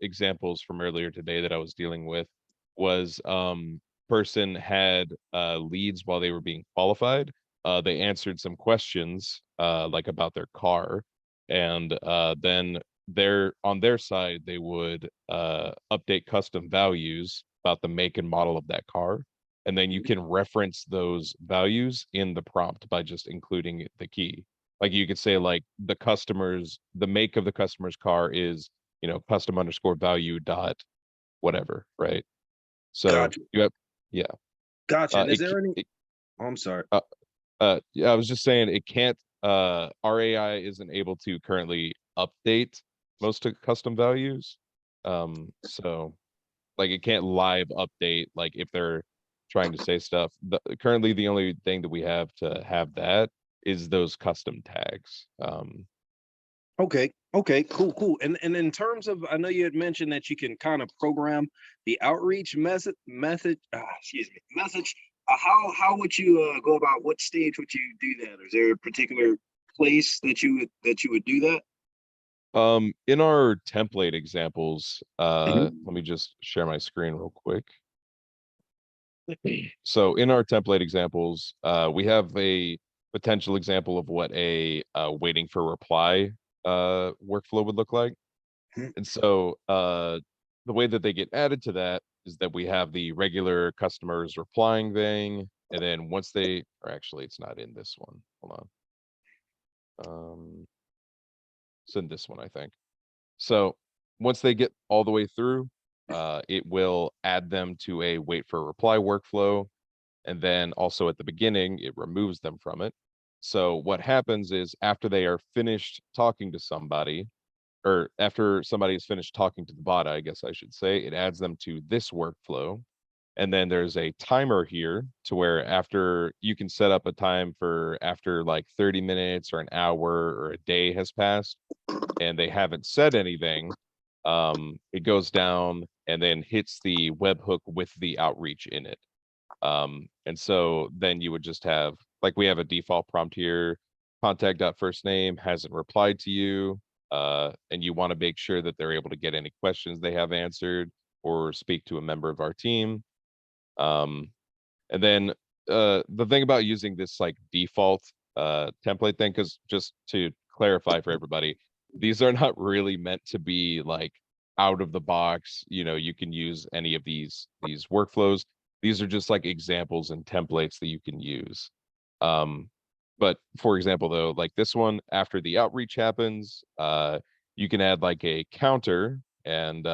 examples from earlier today that I was dealing with was person had leads while they were being qualified. They answered some questions like about their car, and then on their side they would update custom values about the make and model of that car, and then you can reference those values in the prompt by just including the key. Like you could say like the make of the customer's car is, custom underscore value dot whatever, right? So Gotcha. you have, yeah. Gotcha. And is It, there any? it Oh, I'm sorry. yeah, I was just saying it can't, our AI isn't able to currently update most of custom values. So like it can't live update like if they're trying to say stuff. Currently the only thing that we have to have that is those custom tags. Okay. Okay. Cool. Cool. And in terms of, I know you had mentioned that you can kind of program the outreach method. Excuse me, message. How would you go about? What stage would you do that? Is there a particular place that you would do that? In our template examples, Mhm. let me just share my screen real quick. So in our template examples, we have a potential example of what a waiting for reply workflow would look like. Mhm. And so the way that they get added to that is that we have the regular customers replying thing, and then once they, or actually it's not in this one. Hold on. It's in this one, I think. So once they get all the way through, it will add them to a wait for reply workflow. And then also at the beginning, it removes them from it. So what happens is after they are finished talking to somebody, or after somebody is finished talking to the bot, I guess I should say, it adds them to this workflow. And then there's a timer here to where after you can set up a time for after like 30 minutes or an hour or a day has passed and they haven't said anything, it goes down and then hits the webhook with the outreach in it. And so then you would just have, like we have a default prompt here, contact.first name hasn't replied to you, and you want to make sure that they're able to get any questions they have answered or speak to a member of our team. Um, and then the thing about using this like default template thing, because just to clarify for everybody, these are not really meant to be like out of the box, you know, you can use any of these workflows. These are just like examples and templates that you can use. But for example, though, like this one, after the outreach happens, you can add like a counter and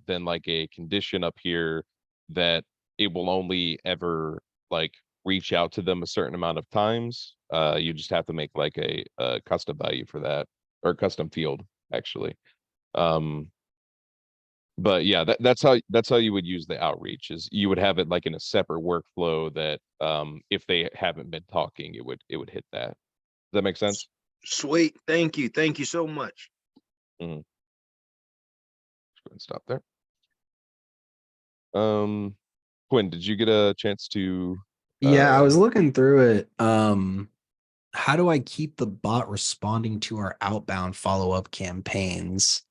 then like a condition up here that it will only ever like reach out to them a certain amount of times. You just have to make like a custom value for that, or custom field actually. Um, but yeah, that's how you would use the outreach, is you would have it like in a separate workflow that if they haven't been talking, it would hit that. Does that make sense? Sweet. Thank you. Thank you so much. Mm-hmm. Just go ahead and stop there. Quinn, did you get a chance to Yeah, I was looking through it. How do I keep the bot responding to our outbound follow-up campaigns?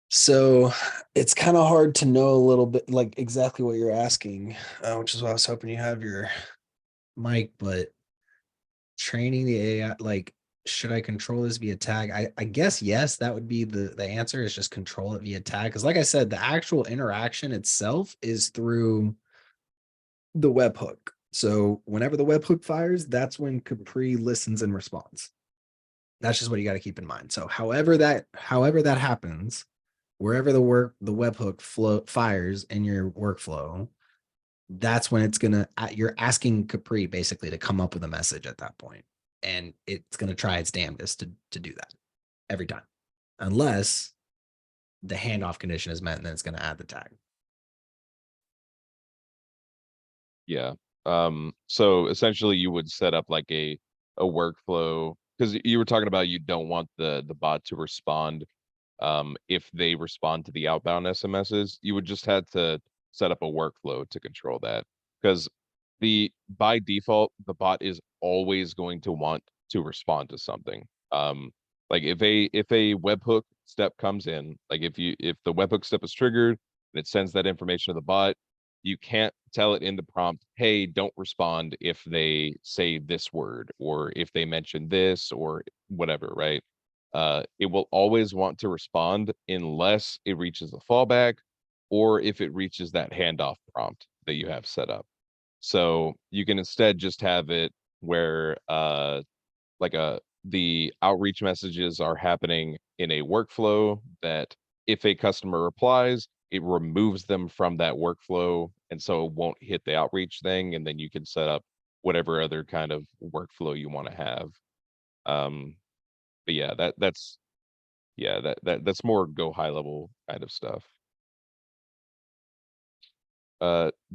So it's kind of hard to know a little bit like exactly what you're asking, which is why I was hoping you have your mic, but training the AI, like, should I control this via tag? I guess yes, that would be the answer, is just control it via tag. Because like I said, the actual interaction itself is through the webhook. So whenever the webhook fires, that's when Capri listens and responds. That's just what you got to keep in mind. So however that happens, wherever the webhook fires in your workflow, that's when it's gonna, you're asking Capri basically to come up with a message at that point, and it's gonna try its damnedest to do that every time, unless the handoff condition is met, and then it's gonna add the tag. Yeah. So essentially you would set up like a workflow, because you were talking about you don't want the bot to respond if they respond to the outbound SMSs. You would just have to set up a workflow to control that, because the by default the bot is always going to want to respond to something. Like if a webhook step comes in, like if the webhook step is triggered and it sends that information to the bot, you can't tell it in the prompt, hey, don't respond if they say this word or if they mention this or whatever, right? It will always want to respond unless it reaches a fallback or if it reaches that handoff prompt that you have set up. So you can instead just have it where like the outreach messages are happening in a workflow that if a customer replies, it removes them from that workflow, and so it won't hit the outreach thing, and then you can set up whatever other kind of workflow you want to have. But yeah, that's yeah, that's more go high level kind of stuff.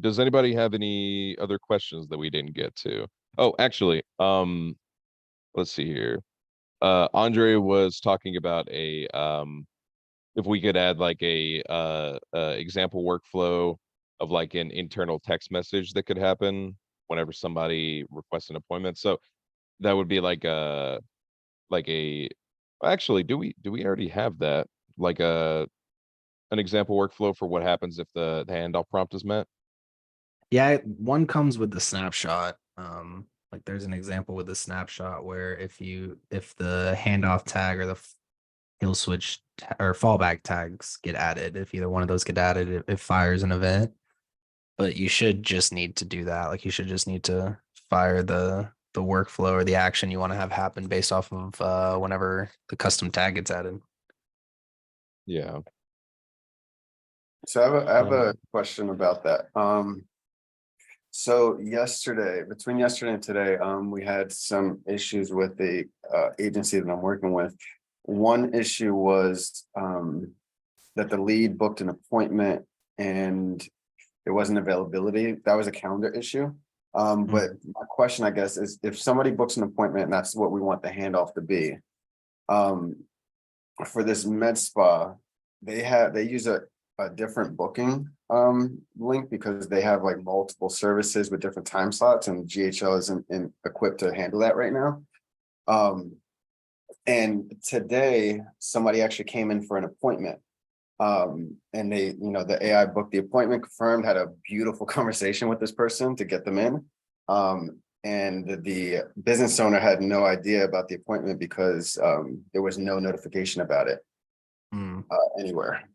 Does anybody have any other questions that we didn't get to? Oh, actually, let's see here. Andre was talking about if we could add like a example workflow of like an internal text message that could happen whenever somebody requests an appointment. So that would be like a actually, do we already have that? Like an example workflow for what happens if the handoff prompt is met? Yeah, one comes with the snapshot. Like there's an example with the snapshot where if the handoff tag or the kill switch or fallback tags get added, if either one of those get added, it fires an event. But you should just need to do that. Like you should just need to fire the workflow or the action you want to have happen based off of whenever the custom tag gets added. Yeah. So I have a question about that. So between yesterday and today, we had some issues with the agency that I'm working with. One issue was that the lead booked an appointment and there wasn't availability. That was a calendar issue. But my question, I guess, is if somebody books an appointment and that's what we want the handoff to be, for this med spa, they use a different booking link because they have like multiple services with different time slots, and GHL isn't equipped to handle that right now. And today somebody actually came in for an appointment. And they, the AI booked the appointment, confirmed, had a beautiful conversation with this person to get them in. And the business owner had no idea about the appointment because there was no notification about it anywhere.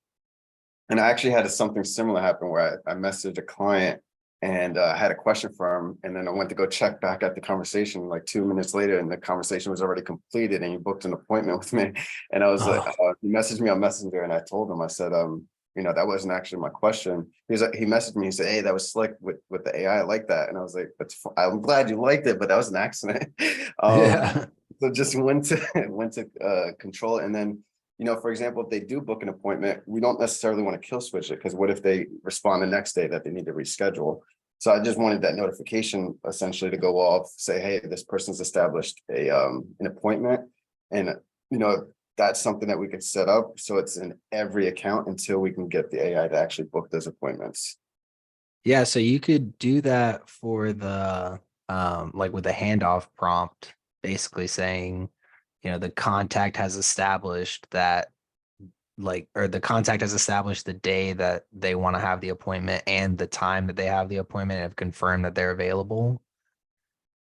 And I actually had something similar happen where I messaged a client and had a question for him. And then I went to go check back at the conversation like 2 minutes later, and the conversation was already completed and he booked an appointment with me. And I was like, he messaged me on Messenger and I told him, I said, that wasn't actually my question. He messaged me and said, hey, that was slick with the AI. I like that. And I was like, I'm glad you liked it, but that was an accident. Yeah. So just went to control it. And then, for example, if they do book an appointment, we don't necessarily want to kill switch it, because what if they respond the next day that they need to reschedule? So I just wanted that notification essentially to go off, say, hey, this person's established an appointment. And, that's something that we could set up so it's in every account until we can get the AI to actually book those appointments. Yeah, so you could do that for the like with the handoff prompt, basically saying, the contact has established that the contact has established the day that they want to have the appointment and the time that they have the appointment and have confirmed that they're available.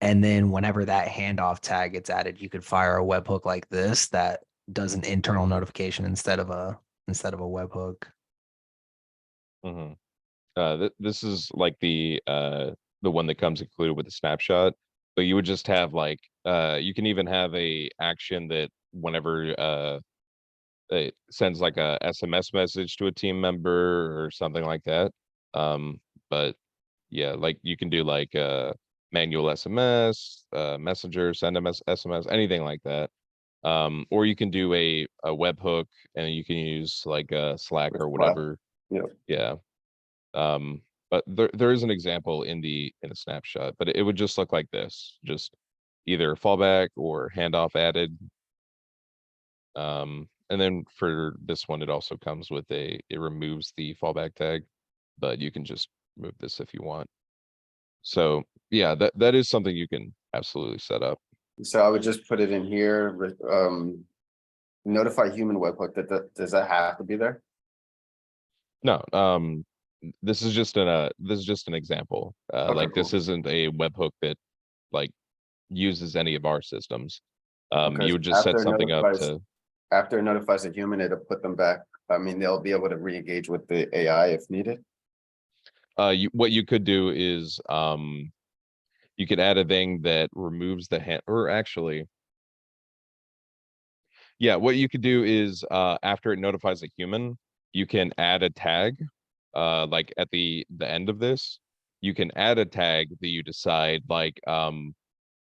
And then whenever that handoff tag gets added, you could fire a webhook like this that does an internal notification instead of a webhook. This is like the one that comes included with the snapshot, but you would just have like you can even have a action that whenever it sends like a SMS message to a team member or something like that. But yeah, like you can do like manual SMS, messenger, send SMS, anything like that. Or you can do a webhook, and you can use like Slack or whatever. Yeah. But there is an example in the snapshot, but it would just look like this, just either fallback or handoff added. And then for this one, it also comes with it removes the fallback tag, but you can just move this if you want. So yeah, that is something you can absolutely set up. So I would just put it in here, notify human webhook. Does that have to be there? No, this is just an example. Like cool. this isn't a webhook that like uses any of our systems. Okay, You would just set something up to. After it notifies a human, it'll put them back. I mean, they'll be able to re-engage with the AI if needed. What you could do is you could add a thing that removes the hand, or actually, yeah, what you could do is after it notifies a human, you can add a tag. Like at the end of this, you can add a tag that you decide, like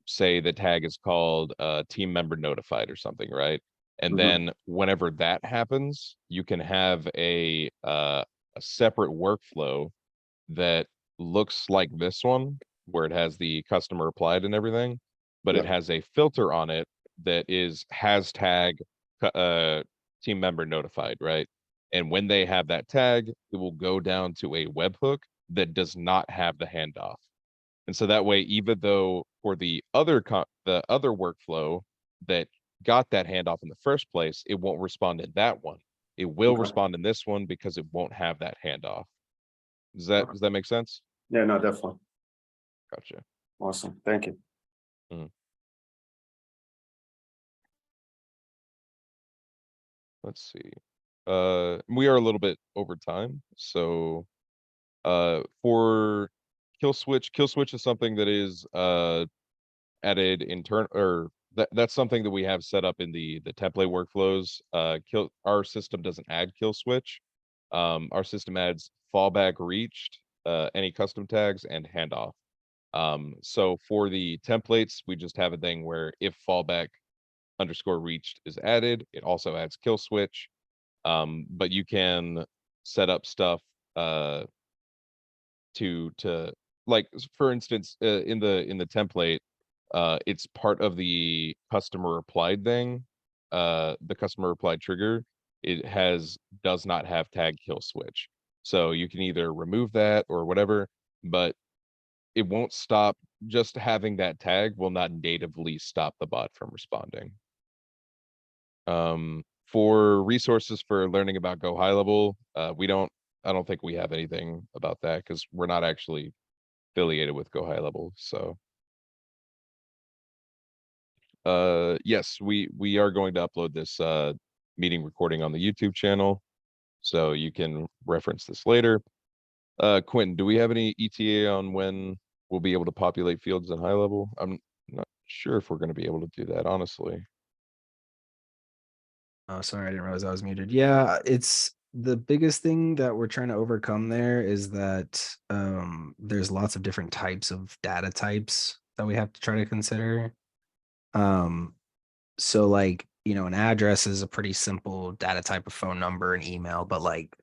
say the tag is called team member notified or something, right? And then whenever that happens, you can have a separate workflow that looks like this one, where it has the customer applied and everything, but it Yep. has a filter on it that is hashtag team member notified, right? And when they have that tag, it will go down to a webhook that does not have the handoff. And so that way, even though for the other workflow that got that handoff in the first place, it won't respond in that one. It will Okay. respond in this one because it won't have that handoff. Does Okay. that make sense? Yeah, no, definitely. Gotcha. Awesome. Thank you. Let's see. We are a little bit over time, so for kill switch is something that is added or that's something that we have set up in the template workflows. Our system doesn't add kill switch. Our system adds fallback reached, any custom tags, and handoff. So for the templates, we just have a thing where if fallback underscore reached is added, it also adds kill switch. But you can set up stuff to like, for instance, in the template, it's part of the customer applied thing. The customer applied trigger, it does not have tag kill switch. So you can either remove that or whatever, but it won't stop. Just having that tag will not natively stop the bot from responding. For resources for learning about Go High Level, I don't think we have anything about that because we're not actually affiliated with Go High Level. So yes, we are going to upload this meeting recording on the YouTube channel, so you can reference this later. Quentin, do we have any ETA on when we'll be able to populate fields in High Level? I'm not sure if we're going to be able to do that, honestly. Oh, sorry, I didn't realize I was muted. Yeah, it's the biggest thing that we're trying to overcome there is that there's lots of different types of data types that we have to try to consider. So like, an address is a pretty simple data type of phone number and email, but like,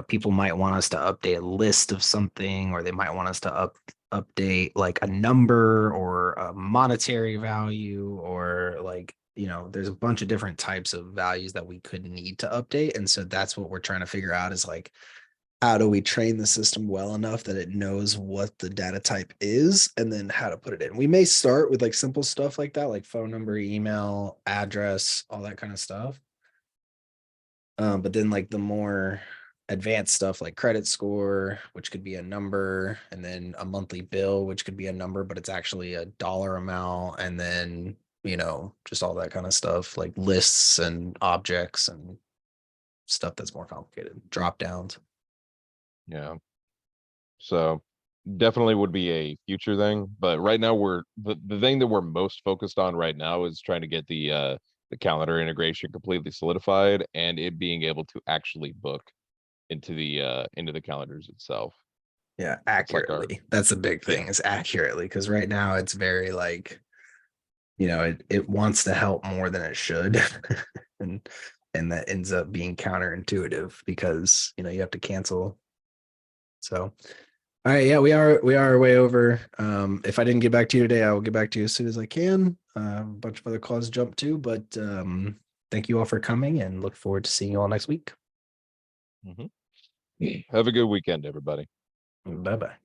people might want us to update a list of something, or they might want us to update like a number or a monetary value, or like, there's a bunch of different types of values that we could need to update. And so that's what we're trying to figure out is like, how do we train the system well enough that it knows what the data type is and then how to put it in. We may start with like simple stuff like that, like phone number, email, address, all that kind of stuff. But then like the more advanced stuff like credit score, which could be a number, and then a monthly bill, which could be a number, but it's actually a dollar amount. And then, just all that kind of stuff like lists and objects and stuff that's more complicated, drop downs. Yeah. So definitely would be a future thing, but right now the thing that we're most focused on right now is trying to get the calendar integration completely solidified and it being able to actually book into the calendars itself. Yeah, That's like our accurately. That's the big thing is accurately, because right now it's very like, it wants to help more than it should. and that ends up being counterintuitive because you have to cancel. So all right, yeah, we are way over. If I didn't get back to you today, I will get back to you as soon as I can. A bunch of other calls jump too, but thank you all for coming and look forward to seeing you all next week. Have a good weekend, everybody. Bye bye.